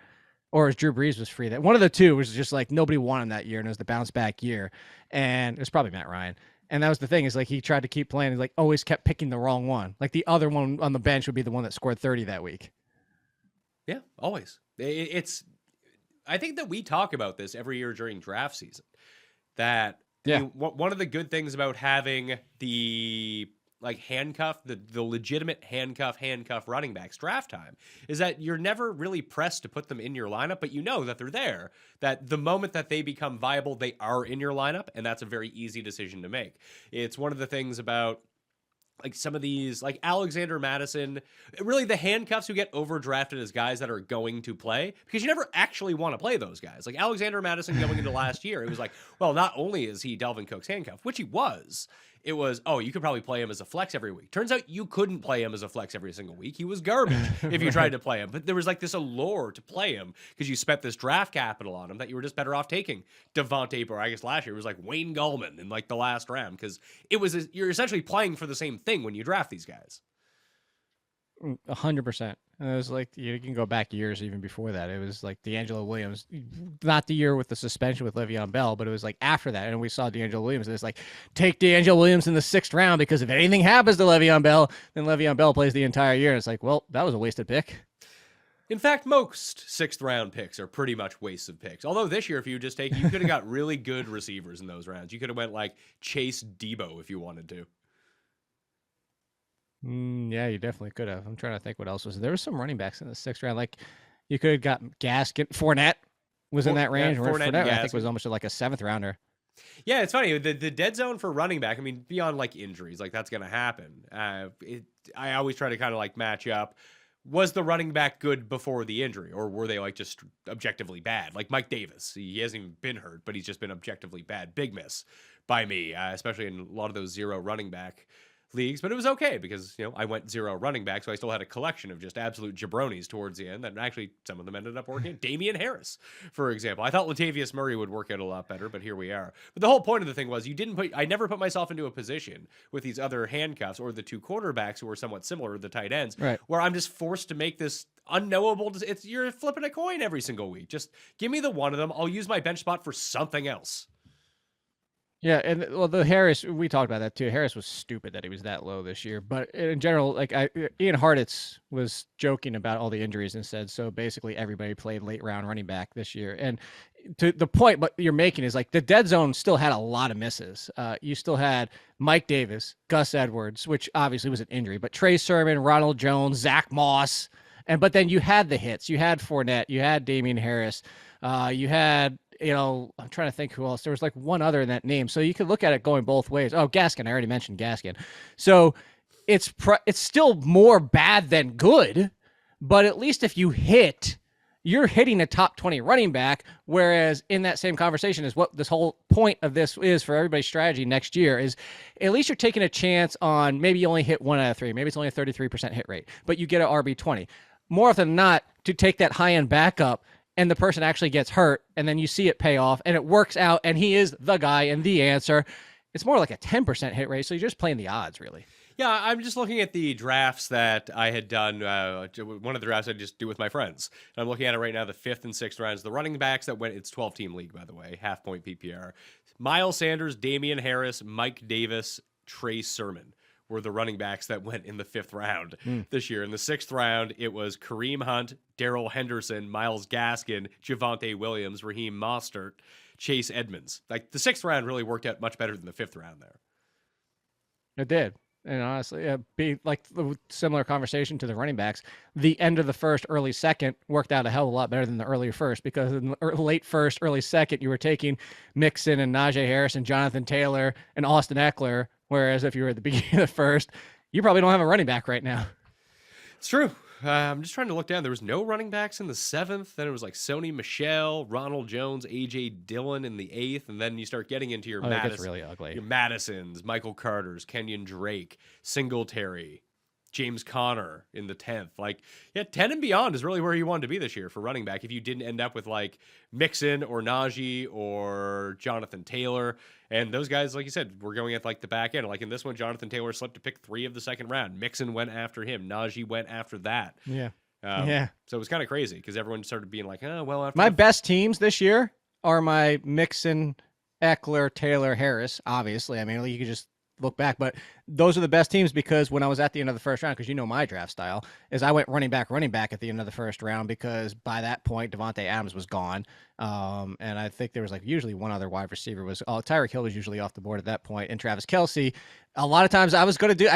or as Drew Brees was free. That one of the two was just like nobody won him that year, and it was the bounce back year, and it was probably Matt Ryan. And that was the thing is like he tried to keep playing, like always kept picking the wrong one. Like the other one on the bench would be the one that scored 30 that week. Yeah, always. I think that we talk about this every year during draft season. That one of the good things about having the legitimate handcuff running backs draft time is that you're never really pressed to put them in your lineup, but you know that they're there. That the moment that they become viable, they are in your lineup, and that's a very easy decision to make. It's one of the things about like some of these, like Alexander Madison, really the handcuffs who get overdrafted as guys that are going to play, because you never actually want to play those guys. Like Alexander Madison going into last year, it was like, well, not only is he Dalvin Cook's handcuff, which he was, it was, oh, you could probably play him as a flex every week. Turns out you couldn't play him as a flex every single week. He was garbage if you tried to play him. But there was like this allure to play him because you spent this draft capital on him that you were just better off taking Devontae, or I guess last year it was like Wayne Gallman in like the last round, because you're essentially playing for the same thing when you draft these guys. 100%. And it was like, you can go back years even before that. It was like D'Angelo Williams, not the year with the suspension with Le'Veon Bell, but it was like after that. And we saw D'Angelo Williams. And it's like, take D'Angelo Williams in the 6th round, because if anything happens to Le'Veon Bell, then Le'Veon Bell plays the entire year. And it's like, well, that was a wasted pick. In fact, most 6th round picks are pretty much wastes of picks. Although this year, if you could have got really good receivers in those rounds. You could have went like Chase Debo if you wanted to. Yeah, you definitely could have. I'm trying to think what else was there. Was some running backs in the 6th round. Like you could have got Gaskin. Fournette was in that range. Yeah, Fournette I think was almost like a 7th rounder. Yeah, it's funny. The dead zone for running back, I mean, beyond like injuries, like that's going to happen. I always try to kind of like match up. Was the running back good before the injury, or were they like just objectively bad? Like Mike Davis, he hasn't even been hurt, but he's just been objectively bad. Big miss by me, especially in a lot of those 0 running back leagues, but it was okay because I went 0 running back, so I still had a collection of just absolute jabronis towards the end that actually some of them ended up working. Damian Harris, for example. I thought Latavius Murray would work out a lot better, but here we are. But the whole point of the thing was I never put myself into a position with these other handcuffs or the 2 quarterbacks who are somewhat similar to the tight ends, right, where I'm just forced to make this unknowable. You're flipping a coin every single week. Just give me the one of them. I'll use my bench spot for something else. Yeah, and well, the Harris, we talked about that too. Harris was stupid that he was that low this year. But in general, like Ian Hartitz was joking about all the injuries and said, so basically everybody played late round running back this year. And to the point what you're making is like the dead zone still had a lot of misses. You still had Mike Davis, Gus Edwards, which obviously was an injury, but Trey Sermon, Ronald Jones, Zach Moss. But then you had the hits. You had Fournette. You had Damian Harris. You had... I'm trying to think who else. There was like one other in that name. So you could look at it going both ways. Oh, Gaskin. I already mentioned Gaskin. So it's still more bad than good, but at least if you hit, you're hitting a top 20 running back. Whereas in that same conversation is what this whole point of this is for everybody's strategy next year is at least you're taking a chance on maybe you only hit 1 out of 3. Maybe it's only a 33% hit rate, but you get an RB20. More often than not, to take that high-end backup and the person actually gets hurt, and then you see it pay off, and it works out, and he is the guy and the answer. It's more like a 10% hit rate, so you're just playing the odds, really. Yeah, I'm just looking at the drafts that I had done. One of the drafts I just do with my friends. And I'm looking at it right now, the 5th and 6th rounds. The running backs that went, it's 12-team league, by the way, half-point PPR. Miles Sanders, Damian Harris, Mike Davis, Trey Sermon were the running backs that went in the 5th round this year. In the 6th round, it was Kareem Hunt, Darrell Henderson, Myles Gaskin, Javonte Williams, Raheem Mostert, Chase Edmonds. Like, the 6th round really worked out much better than the 5th round there. It did. And honestly, be like the similar conversation to the running backs. The end of the first, early second worked out a hell of a lot better than the earlier first, because in the late first, early second, you were taking Mixon and Najee Harris and Jonathan Taylor and Austin Eckler. Whereas if you were at the beginning of the first, you probably don't have a running back right now. It's true. I'm just trying to look down. There was no running backs in the 7th. Then it was like Sony Michel, Ronald Jones, A.J. Dillon in the 8th. And then you start getting into your really ugly. Your Madisons, Michael Carters, Kenyon Drake, Singletary, James Conner in the 10th. Like, yeah, 10 and beyond is really where you wanted to be this year for running back if you didn't end up with like Mixon or Najee or Jonathan Taylor. And those guys, like you said, were going at like the back end. Like in this one, Jonathan Taylor slipped to pick 3 of the 2nd round. Mixon went after him. Najee went after that. Yeah. So it was kind of crazy because everyone started being like, oh, well, after my best teams this year are my Mixon, Eckler, Taylor, Harris. Obviously, I mean, you could just look back, but those are the best teams because when I was at the end of the first round, because you know my draft style is I went running back at the end of the first round because by that point Devontae Adams was gone, and I think there was like usually one other wide receiver was Tyreek Hill was usually off the board at that point, and Travis Kelce. A lot of times I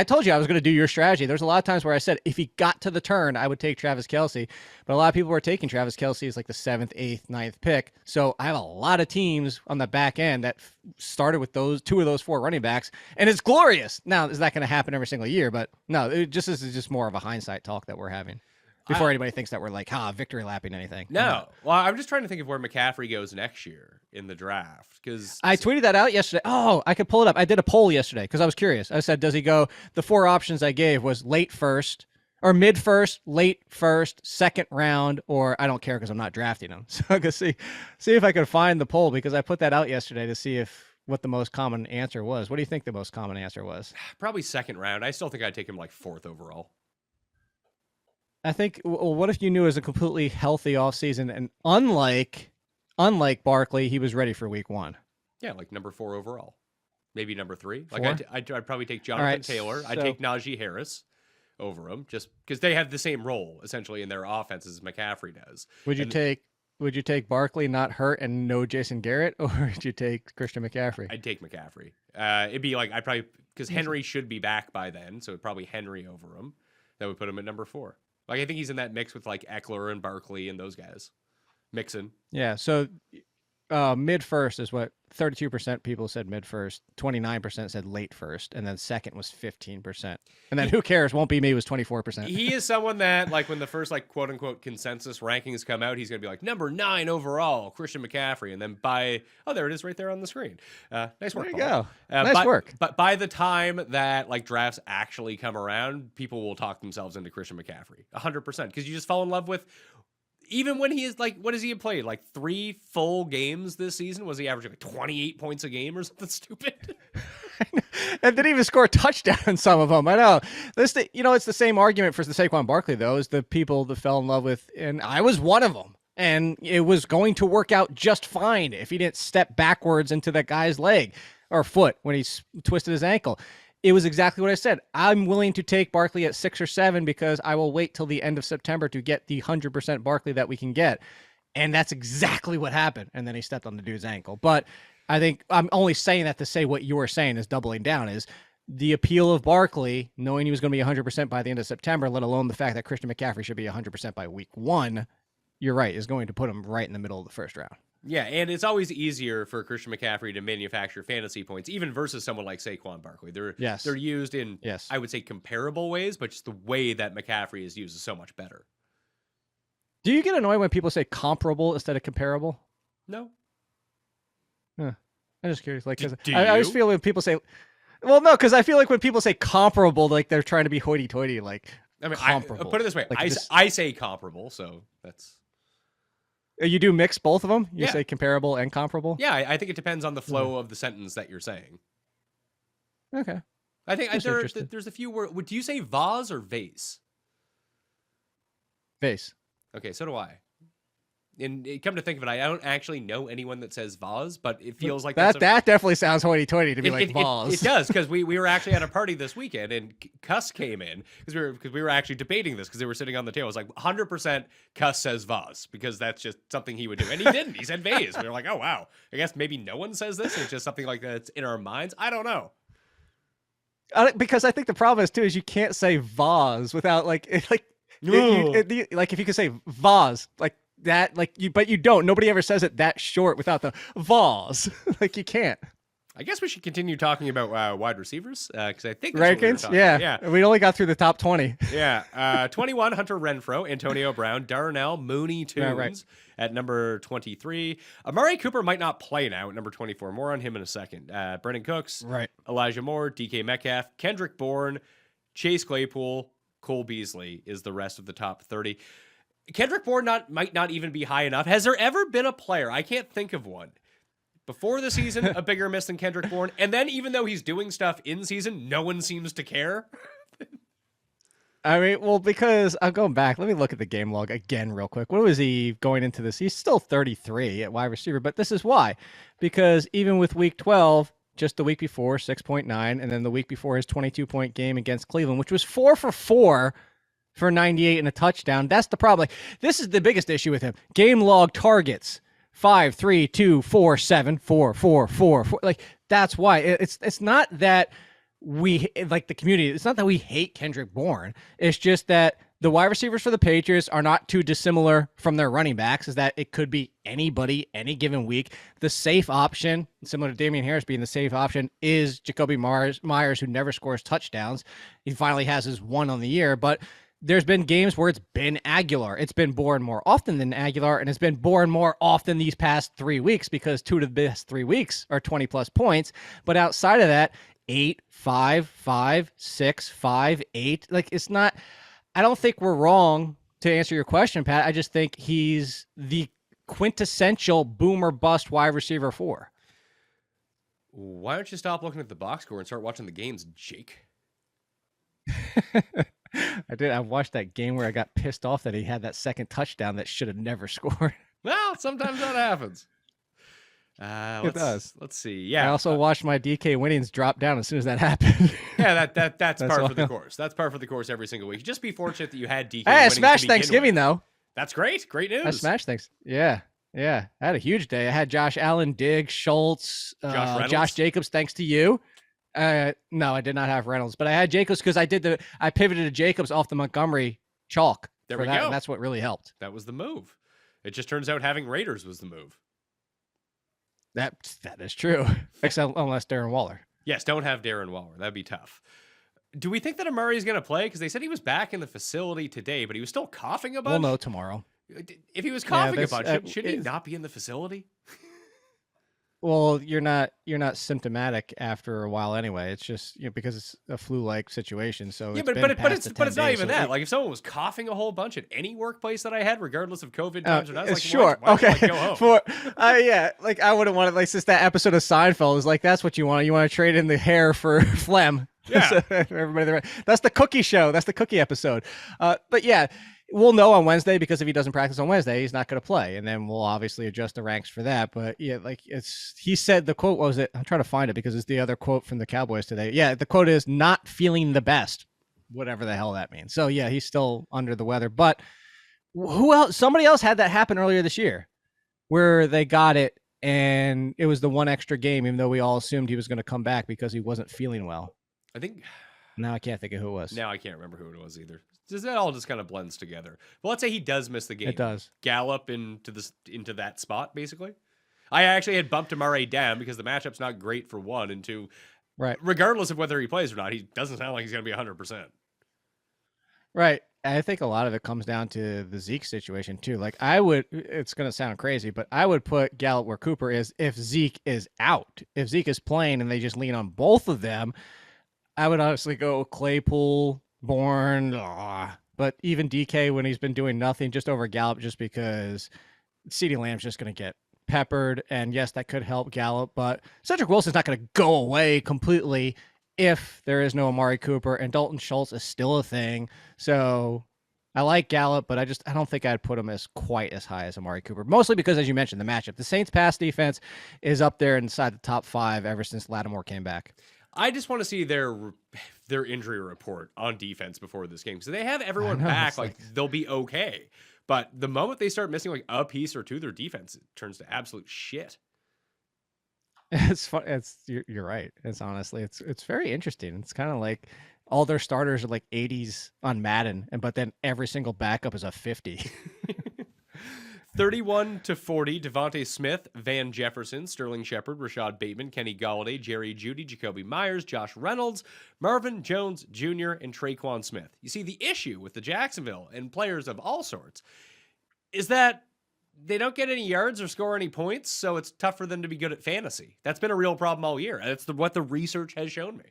told you I was going to do your strategy. There's a lot of times where I said if he got to the turn, I would take Travis Kelce, but a lot of people were taking Travis Kelce as like the 7th, 8th, 9th pick. So I have a lot of teams on the back end that started with those 2 of those 4 running backs, and it's glorious. Now, is that going to happen every single year? But no, this is just more of a hindsight talk that we're having before anybody thinks that we're like, victory lapping anything. No. Well, I'm just trying to think of where McCaffrey goes next year in the draft because I tweeted that out yesterday. Oh, I could pull it up. I did a poll yesterday because I was curious. I said, does he go? The 4 options I gave was late first or mid first, late first, 2nd round, or I don't care because I'm not drafting him. So I could see if I could find the poll because I put that out yesterday to see what the most common answer was. What do you think the most common answer was? Probably 2nd round. I still think I'd take him like 4th overall. I think, well, what if you knew it was a completely healthy offseason and unlike Barkley, he was ready for week 1? Yeah, like number 4 overall. Maybe number 3. 4? Like I'd probably take Jonathan Taylor. I'd take Najee Harris over him just because they have the same role essentially in their offense as McCaffrey does. Would you take Barkley not hurt and no Jason Garrett, or would you take Christian McCaffrey? I'd take McCaffrey. It'd be like because Henry should be back by then, so it'd probably Henry over him. That would put him at number 4. Like I think he's in that mix with like Eckler and Barkley and those guys. Mixon. Yeah, so mid first is what 32% people said mid first, 29% said late first, and then 2nd was 15%. And then who cares? Won't be me was 24%. He is someone that like when the first like quote unquote consensus rankings come out, he's gonna be like number 9 overall, Christian McCaffrey, and then there it is right there on the screen. Nice work. There you Paul. go. Nice work. But by the time that like drafts actually come around, people will talk themselves into Christian McCaffrey 100% because you just fall in love with. Even when he is like, what has he played? Like 3 full games this season? Was he averaging like 28 points a game or something stupid? And didn't even score a touchdown in some of them. I know. It's the same argument for the Saquon Barkley, though, is the people that fell in love with, and I was one of them. And it was going to work out just fine if he didn't step backwards into that guy's leg or foot when he twisted his ankle. It was exactly what I said. I'm willing to take Barkley at 6 or 7 because I will wait till the end of September to get the 100% Barkley that we can get. And that's exactly what happened. And then he stepped on the dude's ankle. But I think I'm only saying that to say what you were saying is doubling down is the appeal of Barkley, knowing he was going to be 100% by the end of September, let alone the fact that Christian McCaffrey should be 100% by week 1, you're right, is going to put him right in the middle of the first round. Yeah, and it's always easier for Christian McCaffrey to manufacture fantasy points, even versus someone like Saquon Barkley. They're used in, I would say, comparable ways, but just the way that McCaffrey is used is so much better. Do you get annoyed when people say comparable instead of comparable? No. I'm just curious. Like, cause do I always feel when people say, well, no, because I feel like when people say comparable, like they're trying to be hoity-toity, like comparable. Put it this way. Like I say comparable, so that's... You do mix both of them? You Yeah. say comparable and comparable? Yeah, I think it depends on the flow of the sentence that you're saying. Okay. I think Just interested. there's a few words. Do you say vase or vase? Vase. Okay, so do I. And come to think of it, I don't actually know anyone that says vase, but it feels like that definitely sounds hoity-toity to be like it vase. It does, because we were actually at a party this weekend, and Cuss came in because we were actually debating this because they were sitting on the table. It was like 100% Cuss says vase because that's just something he would do, and he didn't. He said vase. We were like, oh wow, I guess maybe no one says this. It's just something like that's in our minds. I don't know. Because I think the problem is too is you can't say vase without like like if you could say vase like that but you don't. Nobody ever says it that short without the vase. Like you can't. I guess we should continue talking about wide receivers because I think rankings. Yeah, we only got through the top 20. Yeah, 21 Hunter Renfrow, Antonio Brown, Darnell Mooney Tunes right. at number 23. Amari Cooper might not play now at number 24. More on him in a second. Brendan Cooks, Right. Elijah Moore, DK Metcalf, Kendrick Bourne, Chase Claypool, Cole Beasley is the rest of the top 30. Kendrick Bourne might not even be high enough. Has there ever been a player, I can't think of one, before the season, a bigger miss than Kendrick Bourne, and then even though he's doing stuff in season, no one seems to care? I mean, well, because I'm going back. Let me look at the game log again real quick. What was he going into this? He's still 33 at wide receiver, but this is why. Because even with week 12, just the week before, 6.9, and then the week before his 22-point game against Cleveland, which was 4 for 4 for 98 and a touchdown. That's the problem. Like, this is the biggest issue with him. Game log targets 5, 3, 2, 4, 7, 4, 4, 4, 4. Like, that's why. It's not that we like the community. It's not that we hate Kendrick Bourne. It's just that the wide receivers for the Patriots are not too dissimilar from their running backs. Is that it could be anybody, any given week. The safe option, similar to Damian Harris being the safe option, is Jacoby Myers, who never scores touchdowns. He finally has his one on the year, but there's been games where it's been Aguilar. It's been Bourne more often than Aguilar, and it's been Bourne more often these past 3 weeks because 2 of the best 3 weeks are 20-plus points. But outside of that, 8, 5, 5, 6, 5, 8. Like, it's not – I don't think we're wrong to answer your question, Pat. I just think he's the quintessential boom or bust wide receiver 4. Why don't you stop looking at the box score and start watching the games, Jake? I did. I watched that game where I got pissed off that he had that second touchdown that should have never scored. Well, sometimes that happens. It does. Let's see. Yeah. I also watched my DK winnings drop down as soon as that happened. Yeah, that's par for the course. That's par for the course every single week. Just be fortunate that you had DK. Hey, I smashed Thanksgiving though. That's great. Great news. I smashed things. Yeah. I had a huge day. I had Josh Allen, Diggs, Schultz, Josh Jacobs. Thanks to you. No, I did not have Reynolds, but I had Jacobs because I pivoted to Jacobs off the Montgomery chalk. There we go. And that's what really helped. That was the move. It just turns out having Raiders was the move. That is true, except unless Darren Waller. Yes, don't have Darren Waller. That'd be tough. Do we think that Amari is going to play? Because they said he was back in the facility today, but he was still coughing a bunch. We'll know tomorrow. If he was coughing a bunch, should he not be in the facility? Well, you're not symptomatic after a while anyway. It's just because it's a flu-like situation. So yeah, but it's not even that. Like if someone was coughing a whole bunch at any workplace that I had, regardless of COVID times or not, I was like, sure, why okay, go home? Like I wouldn't want to. Like since that episode of Seinfeld is like that's what you want. You want to trade in the hair for phlegm. Yeah, everybody. That's the cookie show. That's the cookie episode. But yeah. We'll know on Wednesday because if he doesn't practice on Wednesday, he's not going to play. And then we'll obviously adjust the ranks for that. But yeah, he said the quote was it? I'm trying to find it because it's the other quote from the Cowboys today. Yeah, the quote is not feeling the best, whatever the hell that means. So yeah, he's still under the weather. But who else? Somebody else had that happen earlier this year where they got it and it was the one extra game, even though we all assumed he was going to come back because he wasn't feeling well. I think. Now I can't think of who it was. Now I can't remember who it was either. That all just kind of blends together. But let's say he does miss the game. It does. Gallup into that spot, basically. I actually had bumped Amari down because the matchup's not great for 1 and 2. Right. Regardless of whether he plays or not, he doesn't sound like he's going to be 100%. Right. I think a lot of it comes down to the Zeke situation too. Like it's going to sound crazy, but I would put Gallup where Cooper is if Zeke is out. If Zeke is playing and they just lean on both of them, I would honestly go Claypool, Bourne, but even DK when he's been doing nothing just over Gallup just because CeeDee Lamb's just going to get peppered. And yes, that could help Gallup, but Cedric Wilson's not going to go away completely. if there is no Amari Cooper, and Dalton Schultz is still a thing. So I like Gallup, but I don't think I'd put him as quite as high as Amari Cooper. Mostly because, as you mentioned, the matchup. The Saints' pass defense is up there inside the top 5 ever since Lattimore came back. I just want to see their injury report on defense before this game. So they have everyone back, like they'll be okay. But the moment they start missing like a piece or two, their defense turns to absolute shit. It's fun. You're right. It's very interesting. It's kind of like all their starters are like 80s on Madden, but then every single backup is a 50. 31-40, Devontae Smith, Van Jefferson, Sterling Shepard, Rashad Bateman, Kenny Galladay, Jerry Jeudy, Jacoby Myers, Josh Reynolds, Marvin Jones Jr., and Traquan Smith. You see, the issue with the Jacksonville and players of all sorts is that they don't get any yards or score any points, so it's tough for them to be good at fantasy. That's been a real problem all year. That's what the research has shown me.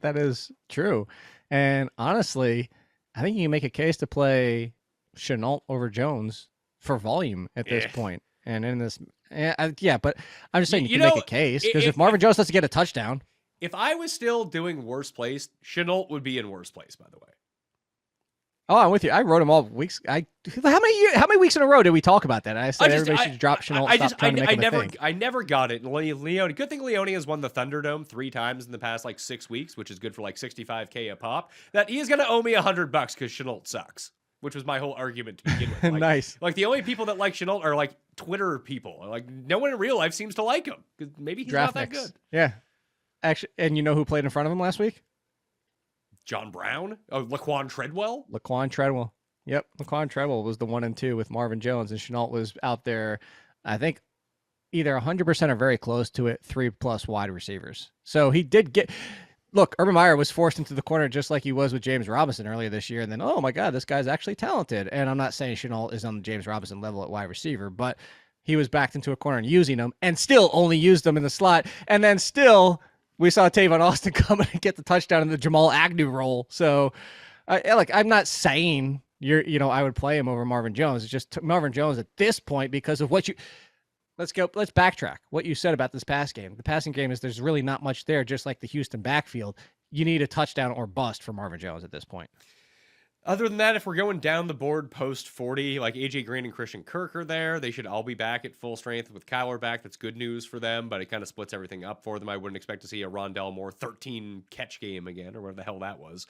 That is true. And honestly, I think you can make a case to play Shenault over Jones for volume at this point. And in this, but I'm just saying you can make a case, because if Marvin Jones doesn't get a touchdown. If I was still doing worst place, Shenault would be in worst place, by the way. Oh, I'm with you. I wrote him all weeks. How many weeks in a row did we talk about that? I said everybody should drop Shenault. I never got it. Leone, good thing Leone has won the Thunderdome 3 times in the past like 6 weeks, which is good for like $65K a pop. That he is going to owe me $100 because Shenault sucks, which was my whole argument to begin with. Like, nice. Like the only people that like Shenault are like Twitter people. Like no one in real life seems to like him because maybe he's not that good. Yeah, actually, and you know who played in front of him last week? John Brown? Oh, Laquan Treadwell? Laquan Treadwell. Yep. Laquan Treadwell was the 1 and 2 with Marvin Jones, and Shenault was out there, I think, either 100% or very close to it, 3+ wide receivers. So he did get... Look, Urban Meyer was forced into the corner just like he was with James Robinson earlier this year, and then, oh my God, this guy's actually talented. And I'm not saying Shenault is on the James Robinson level at wide receiver, but he was backed into a corner and using them, and still only used them in the slot, and then still... We saw Tavon Austin come and get the touchdown in the Jamal Agnew role. So, I'm not saying I would play him over Marvin Jones. It's just Marvin Jones at this point because of what you. Let's backtrack. What you said about this pass game. The passing game is there's really not much there. Just like the Houston backfield, you need a touchdown or bust for Marvin Jones at this point. Other than that, if we're going down the board post 40, like AJ Green and Christian Kirk are there. They should all be back at full strength with Kyler back. That's good news for them, but it kind of splits everything up for them. I wouldn't expect to see a Rondell Moore 13 catch game again, or whatever the hell that was.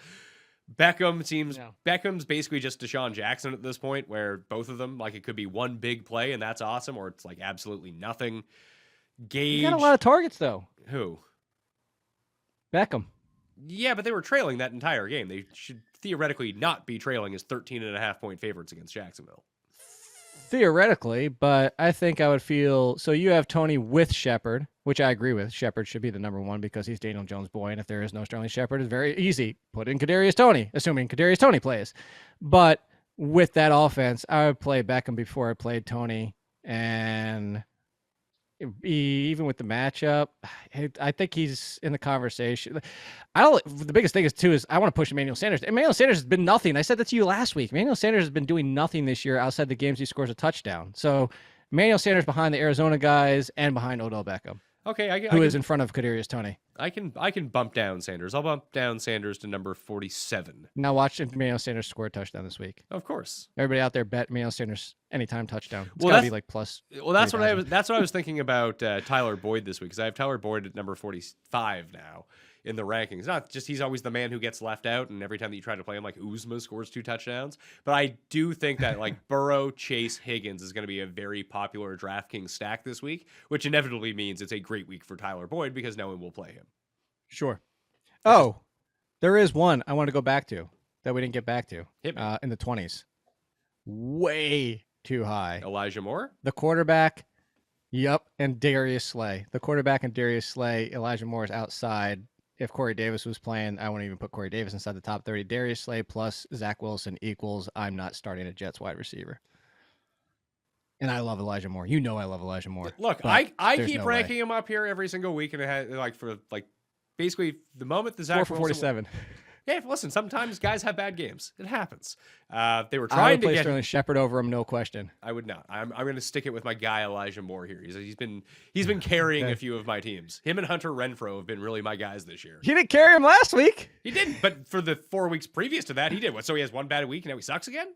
Beckham's basically just Deshaun Jackson at this point, where both of them, like it could be one big play and that's awesome, or it's like absolutely nothing. Gage. He got a lot of targets though. Who? Beckham. Yeah, but they were trailing that entire game. They should theoretically not be trailing as 13.5-point favorites against Jacksonville. Theoretically, but I think I would feel... So you have Tony with Shepard, which I agree with. Shepard should be the number 1 because he's Daniel Jones' boy, and if there is no Sterling Shepard, it's very easy. Put in Kadarius Toney, assuming Kadarius Toney plays. But with that offense, I would play Beckham before I played Toney, and... Even with the matchup, I think he's in the conversation. The biggest thing is I want to push Emmanuel Sanders. Emmanuel Sanders has been nothing. I said that to you last week. Emmanuel Sanders has been doing nothing this year outside the games he scores a touchdown. So Emmanuel Sanders behind the Arizona guys and behind Odell Beckham. Okay, who is in front of Kadarius Toney. I can bump down Sanders. I'll bump down Sanders to number 47. Now watch Emmanuel Sanders score a touchdown this week. Of course. Everybody out there bet Emmanuel Sanders anytime touchdown. It's gotta be like plus. Well, that's what I was thinking about Tyler Boyd this week, because I have Tyler Boyd at number 45 now in the rankings. Not just he's always the man who gets left out, and every time that you try to play him, like Uzma scores 2 touchdowns. But I do think that like Burrow, Chase, Higgins is going to be a very popular DraftKings stack this week, which inevitably means it's a great week for Tyler Boyd because no one will play him. Sure. There is one I want to go back to that we didn't get back to in the 20s. Way too high. Elijah Moore? The quarterback, and Darius Slay. The quarterback and Darius Slay. Elijah Moore is outside. If Corey Davis was playing, I wouldn't even put Corey Davis inside the top 30. Darius Slay plus Zach Wilson equals I'm not starting a Jets wide receiver. And I love Elijah Moore. You know I love Elijah Moore. Look, I keep ranking him up here every single week, and it had basically the moment the Zach 4 for 47. Yeah, listen, sometimes guys have bad games. It happens. They were I trying would to play get Sterling Shepard over him, no question. I would not. I'm going to stick it with my guy Elijah Moore here. He's been carrying a few of my teams. Him and Hunter Renfrow have been really my guys this year. You didn't carry him last week. He didn't, but for the 4 weeks previous to that, he did. What? So he has one bad week and now he sucks again?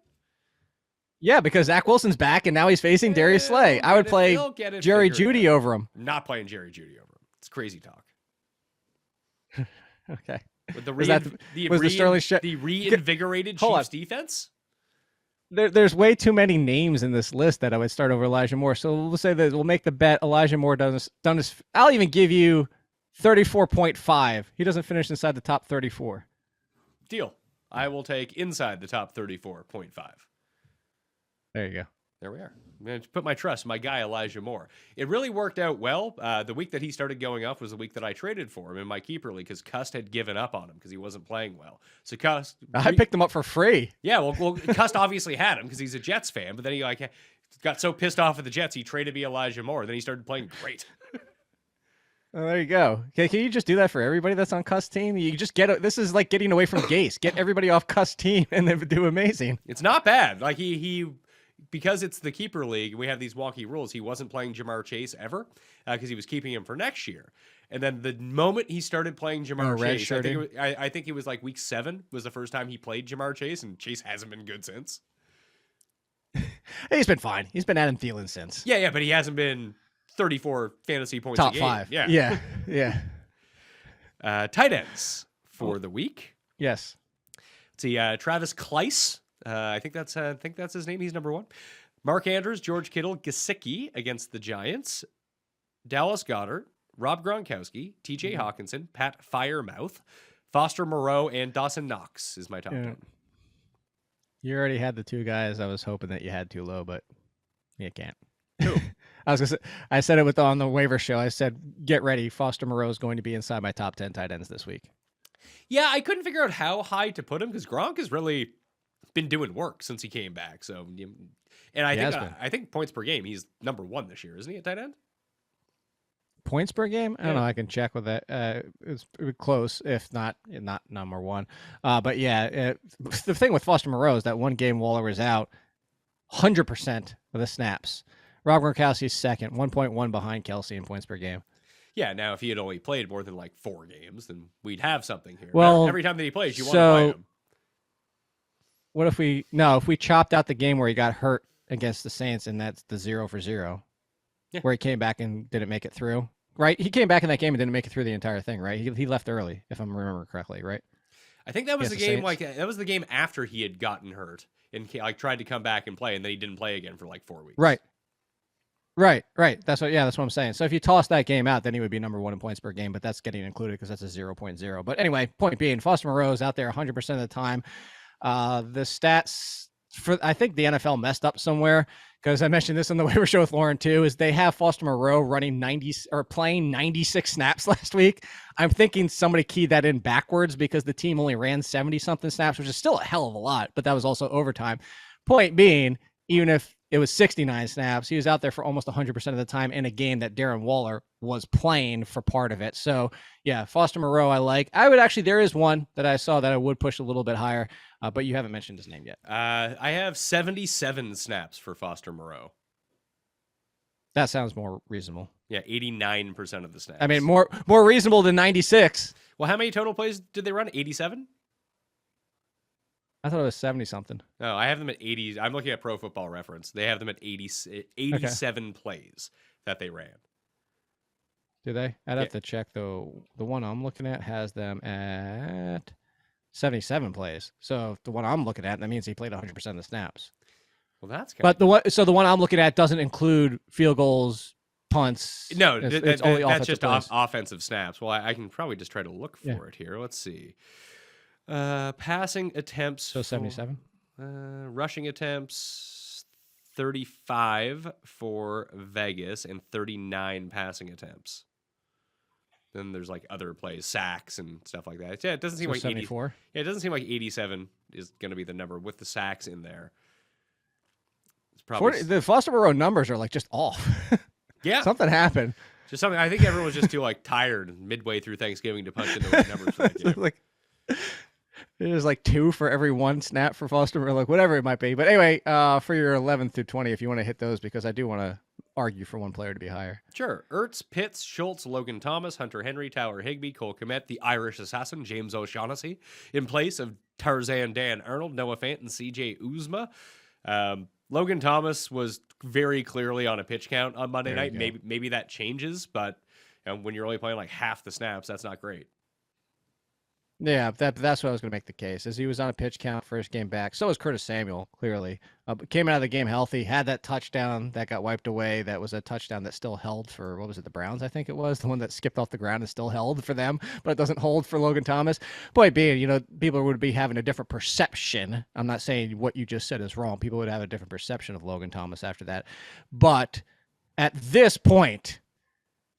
Yeah, because Zach Wilson's back and now he's facing Darius Slay. I would play Jerry Jeudy over him. Not playing Jerry Jeudy over him. It's crazy talk. Okay. With the reinvigorated Chiefs defense? There's way too many names in this list that I would start over Elijah Moore. So we'll say that we'll make the bet Elijah Moore does. I'll even give you 34.5. He doesn't finish inside the top 34. Deal. I will take inside the top 34.5. There you go. There we are. I'm going to put my trust in my guy, Elijah Moore. It really worked out well. The week that he started going off was the week that I traded for him in my keeper league because Cust had given up on him because he wasn't playing well. So Cust... I picked him up for free. Yeah, well Cust obviously had him because he's a Jets fan, but then he got so pissed off at the Jets, he traded me Elijah Moore. Then he started playing great. Oh, there you go. Okay, can you just do that for everybody that's on Cust's team? You just this is like getting away from Gase. Get everybody off Cust's team and then do amazing. It's not bad. Like he because it's the keeper league, we have these wonky rules. He wasn't playing Jamar Chase ever because he was keeping him for next year. And then the moment he started playing Jamar Chase, I think it was like week 7 was the first time he played Jamar Chase, and Chase hasn't been good since. He's been fine. He's been Adam Thielen since. Yeah, but he hasn't been 34 fantasy points top a game. 5. Yeah. Tight ends for the week. Yes. Let's see, Travis Kleiss. I think that's his name. He's number 1. Mark Andrews, George Kittle, Gesicki against the Giants. Dallas Goedert, Rob Gronkowski, TJ Hawkinson, Pat Firemouth, Foster Moreau, and Dawson Knox is my top 10. You already had the 2 guys I was hoping that you had too low, but you can't. Who? I said it on the waiver show. I said, get ready. Foster Moreau is going to be inside my top 10 tight ends this week. Yeah, I couldn't figure out how high to put him because Gronk has really been doing work since he came back. So, and I think points per game, he's number 1 this year, isn't he, at tight end? Points per game? I don't know. I can check with that. It's close, if not number 1. But yeah, the thing with Foster Moreau is that one game Waller was out, 100% of the snaps. Rob Gronkowski's second, 1.1 behind Kelsey in points per game. Yeah, now if he had only played more than like 4 games, then we'd have something here. Well, every time that he plays, you want to play him. What if we chopped out the game where he got hurt against the Saints, and that's the 0 for 0, where he came back and didn't make it through, right? He came back in that game and didn't make it through the entire thing, right? He left early, if I'm remembering correctly, right? I think that was the game. That was the game after he had gotten hurt and tried to come back and play, and then he didn't play again for like 4 weeks. Right. That's what I'm saying. So if you toss that game out, then he would be number 1 in points per game, but that's getting included because that's a 0.0. But anyway, point being, Foster Moreau is out there 100% of the time. The stats I think the NFL messed up somewhere because I mentioned this on the waiver show with Lauren too, is they have Foster Moreau playing 96 snaps last week. I'm thinking somebody keyed that in backwards because the team only ran 70 something snaps, which is still a hell of a lot, but that was also overtime. Point being, even if it was 69 snaps, he was out there for almost 100% of the time in a game that Darren Waller was playing for part of it. So yeah, Foster Moreau I like. There is one that I saw that I would push a little bit higher, but you haven't mentioned his name yet. I have 77 snaps for Foster Moreau. That sounds more reasonable. Yeah, 89% of the snaps. I mean, more reasonable than 96. Well, how many total plays did they run? 87? I thought it was 70 something. No, I have them at 80. I'm looking at Pro Football Reference. They have them at 87 plays that they ran. Do they? I'd have to check though. The one I'm looking at has them at 77 plays. So the one I'm looking at, that means he played 100% of the snaps. Well, that's good. But the one I'm looking at doesn't include field goals, punts. No, it's only that's just plays. offensive snaps. Well, I can probably just try to look for it here. Let's see. Passing attempts. So 77. Rushing attempts, 35 for Vegas and 39 passing attempts. Then there's like other plays, sacks and stuff like that. Yeah, it doesn't seem like 74. Yeah, it doesn't seem like 87 is going to be the number with the sacks in there. It's probably the Foster Moreau numbers are like just off. Yeah, something happened. Just something. I think everyone was just too like tired midway through Thanksgiving to punch in the right numbers for that game. It was like 2 for every 1 snap for Foster, or like whatever it might be. But anyway, for your 11 through 20, if you want to hit those, because I do want to argue for one player to be higher. Sure. Ertz, Pitts, Schultz, Logan Thomas, Hunter Henry, Tyler Higbee, Cole Kmet, the Irish assassin, James O'Shaughnessy, in place of Tarzan Dan Arnold, Noah Fant, and CJ Uzma. Logan Thomas was very clearly on a pitch count on Monday night. Maybe that changes, but when you're only playing like half the snaps, that's not great. Yeah, that's what I was going to make the case. As he was on a pitch count first game back. So was Curtis Samuel, clearly. Came out of the game healthy, had that touchdown that got wiped away. That was a touchdown that still held for, what was it, the Browns, I think it was? The one that skipped off the ground is still held for them, but it doesn't hold for Logan Thomas. Point being, people would be having a different perception. I'm not saying what you just said is wrong. People would have a different perception of Logan Thomas after that. But at this point,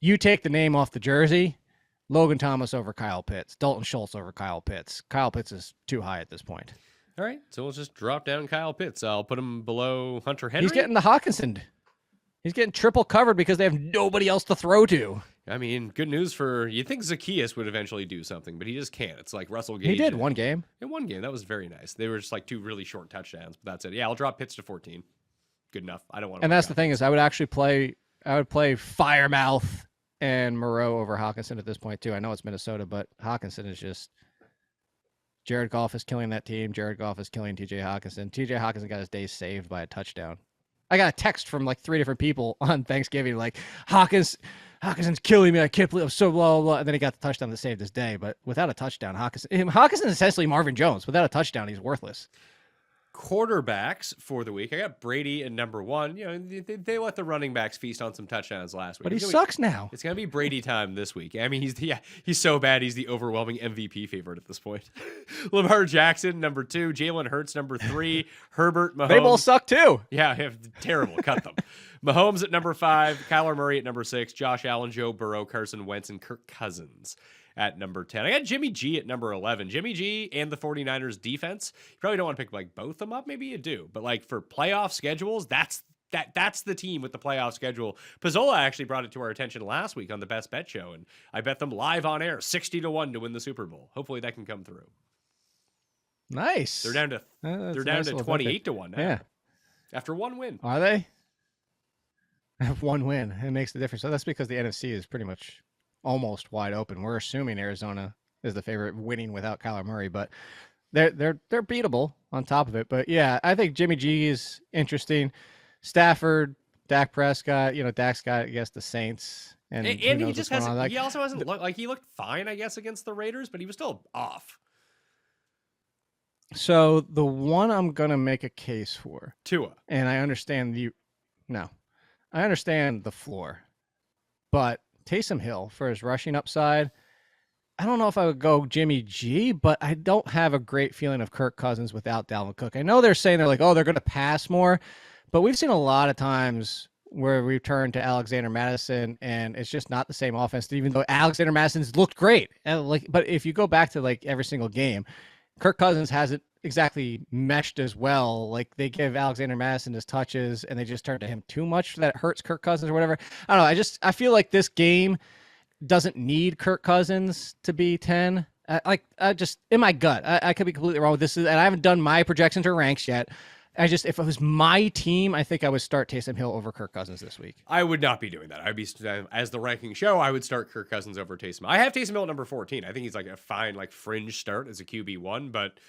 you take the name off the jersey, Logan Thomas over Kyle Pitts. Dalton Schultz over Kyle Pitts. Kyle Pitts is too high at this point. All right, so we'll just drop down Kyle Pitts. I'll put him below Hunter Henry. He's getting the Hawkinson. He's getting triple covered because they have nobody else to throw to. I mean, good news for... You'd think Zacchaeus would eventually do something, but he just can't. It's like Russell Gage. He did one game. In one game. That was very nice. They were just like 2 really short touchdowns, but that's it. Yeah, I'll drop Pitts to 14. Good enough. I don't want to... And that's the thing is I would play Firemouth and Moreau over Hawkinson at this point, too. I know it's Minnesota, but Hawkinson is just... Jared Goff is killing that team. Jared Goff is killing TJ Hawkinson. TJ Hawkinson got his day saved by a touchdown. I got a text from like 3 different people on Thanksgiving, like, Hawkinson's killing me. I can't believe I'm so blah, blah, blah. And then he got the touchdown that saved his day. But without a touchdown, Hawkinson is essentially Marvin Jones. Without a touchdown, he's worthless. Quarterbacks for the week. I got Brady at number 1. They let the running backs feast on some touchdowns last week. But he sucks now. It's going to be Brady time this week. I mean, he's so bad. He's the overwhelming MVP favorite at this point. Lamar Jackson, number 2. Jalen Hurts, number 3. Herbert, Mahomes. They both suck too. Yeah, terrible. Cut them. Mahomes at number 5. Kyler Murray at number 6. Josh Allen, Joe Burrow, Carson Wentz, and Kirk Cousins at number 10. I got Jimmy G at number 11. Jimmy G and the 49ers defense. You probably don't want to pick like both of them up. Maybe you do. But like for playoff schedules, that's the team with the playoff schedule. Pizzola actually brought it to our attention last week on the Best Bet Show, and I bet them live on air 60-1 to win the Super Bowl. Hopefully that can come through. Nice. They're down to 28-1 now. Yeah. After one win. Are they? Have one win. It makes the difference. So that's because the NFC is pretty much almost wide open. We're assuming Arizona is the favorite, winning without Kyler Murray, but they're beatable on top of it. But yeah, I think Jimmy G is interesting. Stafford, Dak Prescott, Dak's got, I guess, the Saints, and he just hasn't. He also hasn't looked like he looked fine, I guess, against the Raiders, but he was still off. So the one I'm gonna make a case for, Tua, and I understand I understand the floor, but Taysom Hill for his rushing upside. I don't know if I would go Jimmy G, but I don't have a great feeling of Kirk Cousins without Dalvin Cook. I know they're saying they're going to pass more, but we've seen a lot of times where we've turned to Alexander Madison and it's just not the same offense, even though Alexander Madison's looked great. But if you go back to like every single game, Kirk Cousins hasn't exactly meshed as well. Like they give Alexander Madison his touches and they just turn to him too much that hurts Kirk Cousins or whatever. I don't know. I feel like this game doesn't need Kirk Cousins to be 10. I just in my gut, I could be completely wrong with this, and I haven't done my projections or ranks yet. If it was my team, I think I would start Taysom Hill over Kirk Cousins this week. I would not be doing that. I'd be, as the ranking show, I would start Kirk Cousins over Taysom. I have Taysom Hill at number 14. I think he's like a fine, like fringe start as a QB1, but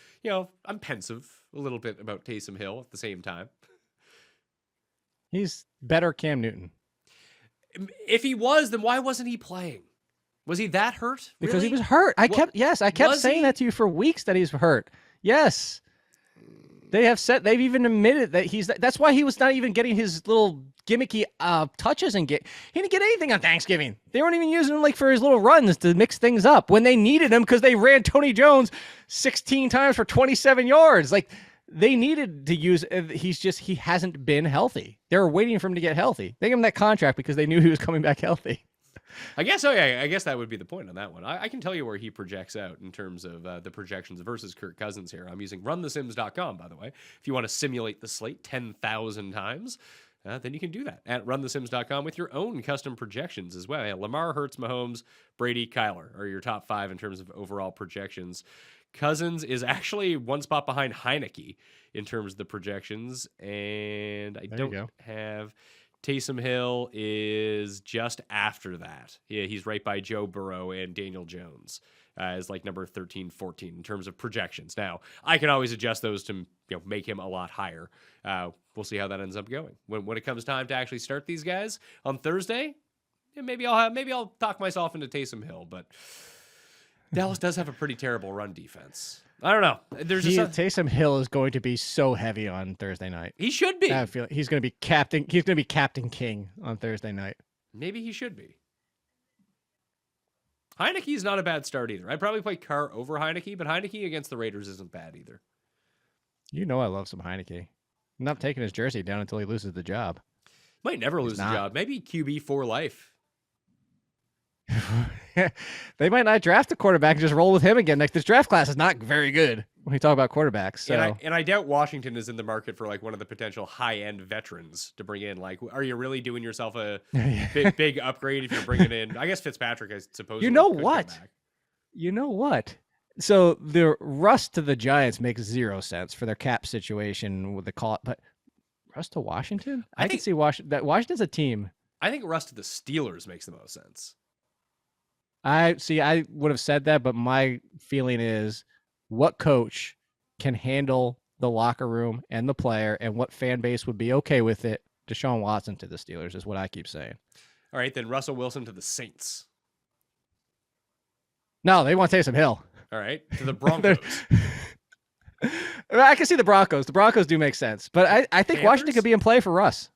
I'm pensive a little bit about Taysom Hill at the same time. He's better Cam Newton. If he was, then why wasn't he playing? Was he that hurt? Because really? He was hurt. I kept saying that to you for weeks that he's hurt. Yes. They've even admitted that that's why he was not even getting his little gimmicky touches he didn't get anything on Thanksgiving. They weren't even using him like for his little runs to mix things up when they needed him because they ran Tony Jones 16 times for 27 yards. Like they needed to use, he hasn't been healthy. They were waiting for him to get healthy. They gave him that contract because they knew he was coming back healthy. I guess so. Yeah, I guess that would be the point on that one. I can tell you where he projects out in terms of the projections versus Kirk Cousins here. I'm using runthesims.com, by the way. If you want to simulate the slate 10,000 times, then you can do that at runthesims.com with your own custom projections as well. Yeah, Lamar, Hurts, Mahomes, Brady, Kyler are your top 5 in terms of overall projections. Cousins is actually one spot behind Heineke in terms of the projections, and I don't have Taysom Hill is just after that. Yeah, he's right by Joe Burrow and Daniel Jones as like number 13, 14 in terms of projections. Now, I can always adjust those to make him a lot higher. We'll see how that ends up going. When it comes time to actually start these guys on Thursday, maybe I'll talk myself into Taysom Hill, but Dallas does have a pretty terrible run defense. I don't know. Taysom Hill is going to be so heavy on Thursday night. He should be. I feel he's going to be captain. He's going to be Captain King on Thursday night. Maybe he should be. Heineke's not a bad start either. I'd probably play Carr over Heineke, but Heineke against the Raiders isn't bad either. You know I love some Heineke. I'm not taking his jersey down until he loses the job. Might never lose the job. Maybe QB for life. They might not draft a quarterback and just roll with him again. Like, this draft class is not very good when you talk about quarterbacks. So. And I doubt Washington is in the market for like one of the potential high-end veterans to bring in. Like, are you really doing yourself a big upgrade if you're bringing in? I guess Fitzpatrick, I suppose. You know what? You know what? So the rust to the Giants makes zero sense for their cap situation with the call, but rust to Washington? I can see Washington's a team. I think rust to the Steelers makes the most sense. I would have said that, but my feeling is what coach can handle the locker room and the player and what fan base would be okay with it. Deshaun Watson to the Steelers is what I keep saying. All right, then Russell Wilson to the Saints. No, they want Taysom Hill. All right, to the Broncos. I can see the Broncos. The Broncos do make sense, but I think Panthers? Washington could be in play for Russ.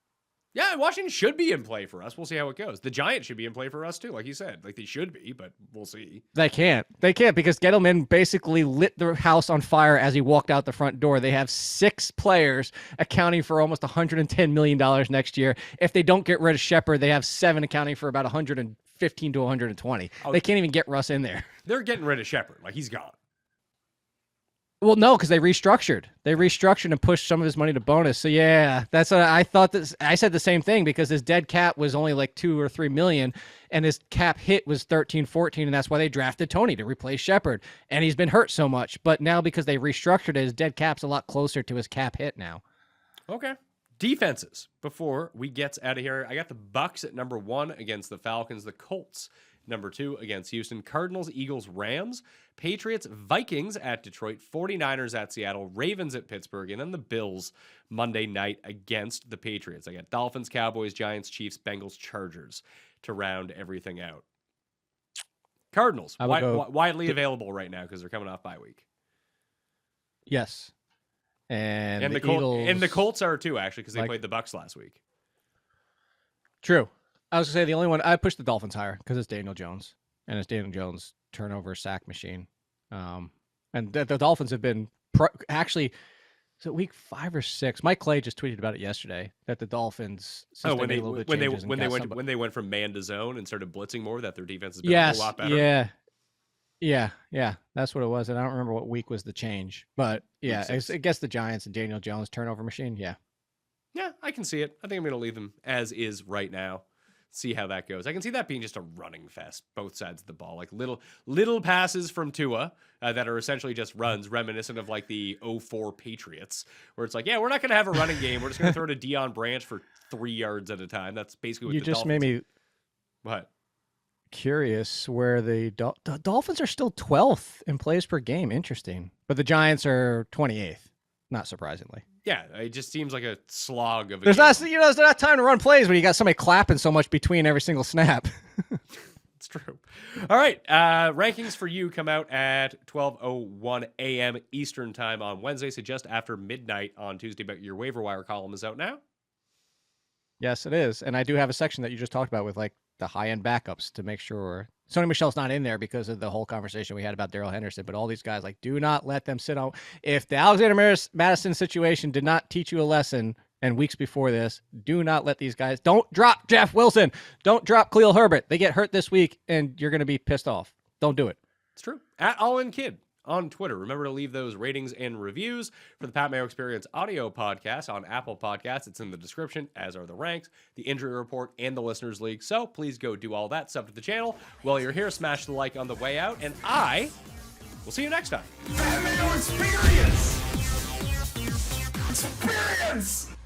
Yeah, Washington should be in play for us. We'll see how it goes. The Giants should be in play for us too, like you said. Like they should be, but we'll see. They can't because Gettleman basically lit the house on fire as he walked out the front door. They have 6 players accounting for almost $110 million next year. If they don't get rid of Shepard, they have 7 accounting for about 115 to 120. They can't even get Russ in there. They're getting rid of Shepard. Like he's gone. Well, no, because they restructured. They restructured and pushed some of his money to bonus. So yeah, that's what I thought. I said the same thing because his dead cap was only like $2 or $3 million, and his cap hit was 13, 14, and that's why they drafted Tony to replace Shepard. And he's been hurt so much, but now because they restructured it, his dead cap's a lot closer to his cap hit now. Okay. Defenses. Before we get out of here, I got the Bucks at number 1 against the Falcons, the Colts number 2 against Houston, Cardinals, Eagles, Rams, Patriots, Vikings at Detroit, 49ers at Seattle, Ravens at Pittsburgh, and then the Bills Monday night against the Patriots. I got Dolphins, Cowboys, Giants, Chiefs, Bengals, Chargers to round everything out. Cardinals, widely available right now because they're coming off bye week. Yes. And the Eagles... and the Colts are too, actually, because they played the Bucks last week. True. I was going to say the only one I pushed the Dolphins higher because it's Daniel Jones and it's Daniel Jones turnover sack machine. And the Dolphins have been actually, so week 5 or 6, Mike Clay just tweeted about it yesterday that the Dolphins, when they went from man to zone and started blitzing more, that their defense has been a lot better. Yeah. That's what it was. And I don't remember what week was the change, but yeah, I guess the Giants and Daniel Jones turnover machine. Yeah. Yeah, I can see it. I think I'm going to leave them as is right now. See how that goes. I can see that being just a running fest, both sides of the ball, like little passes from Tua that are essentially just runs, reminiscent of like the 04 Patriots, where it's like, yeah, we're not going to have a running game. We're just going to throw to Deion Branch for 3 yards at a time. That's basically what you the just Dolphins made me. What? Curious where the Dolphins are still 12th in plays per game. Interesting, but the Giants are 28th. Not surprisingly. Yeah, it just seems like a slog of a there's not time to run plays when you got somebody clapping so much between every single snap. It's true. All right, rankings for you come out at 12:01 a.m. Eastern time on Wednesday, so just after midnight on Tuesday. But your waiver wire column is out now. Yes, it is, and I do have a section that you just talked about with like the high-end backups to make sure. Sony Michel's not in there because of the whole conversation we had about Darrell Henderson, but all these guys, like, do not let them sit on. If the Alexander Madison situation did not teach you a lesson, and weeks before this, do not let these guys. Don't drop Jeff Wilson. Don't drop Khalil Herbert. They get hurt this week, and you're going to be pissed off. Don't do it. It's true. At All In Kid on Twitter. Remember to leave those ratings and reviews for the Pat Mayo Experience audio podcast on Apple Podcasts. It's in the description, as are the ranks, the injury report, and the Listeners League. So please go do all that. Sub to the channel. While you're here, smash the like on the way out. And I We'll see you next time. Pat Mayo Experience! Experience!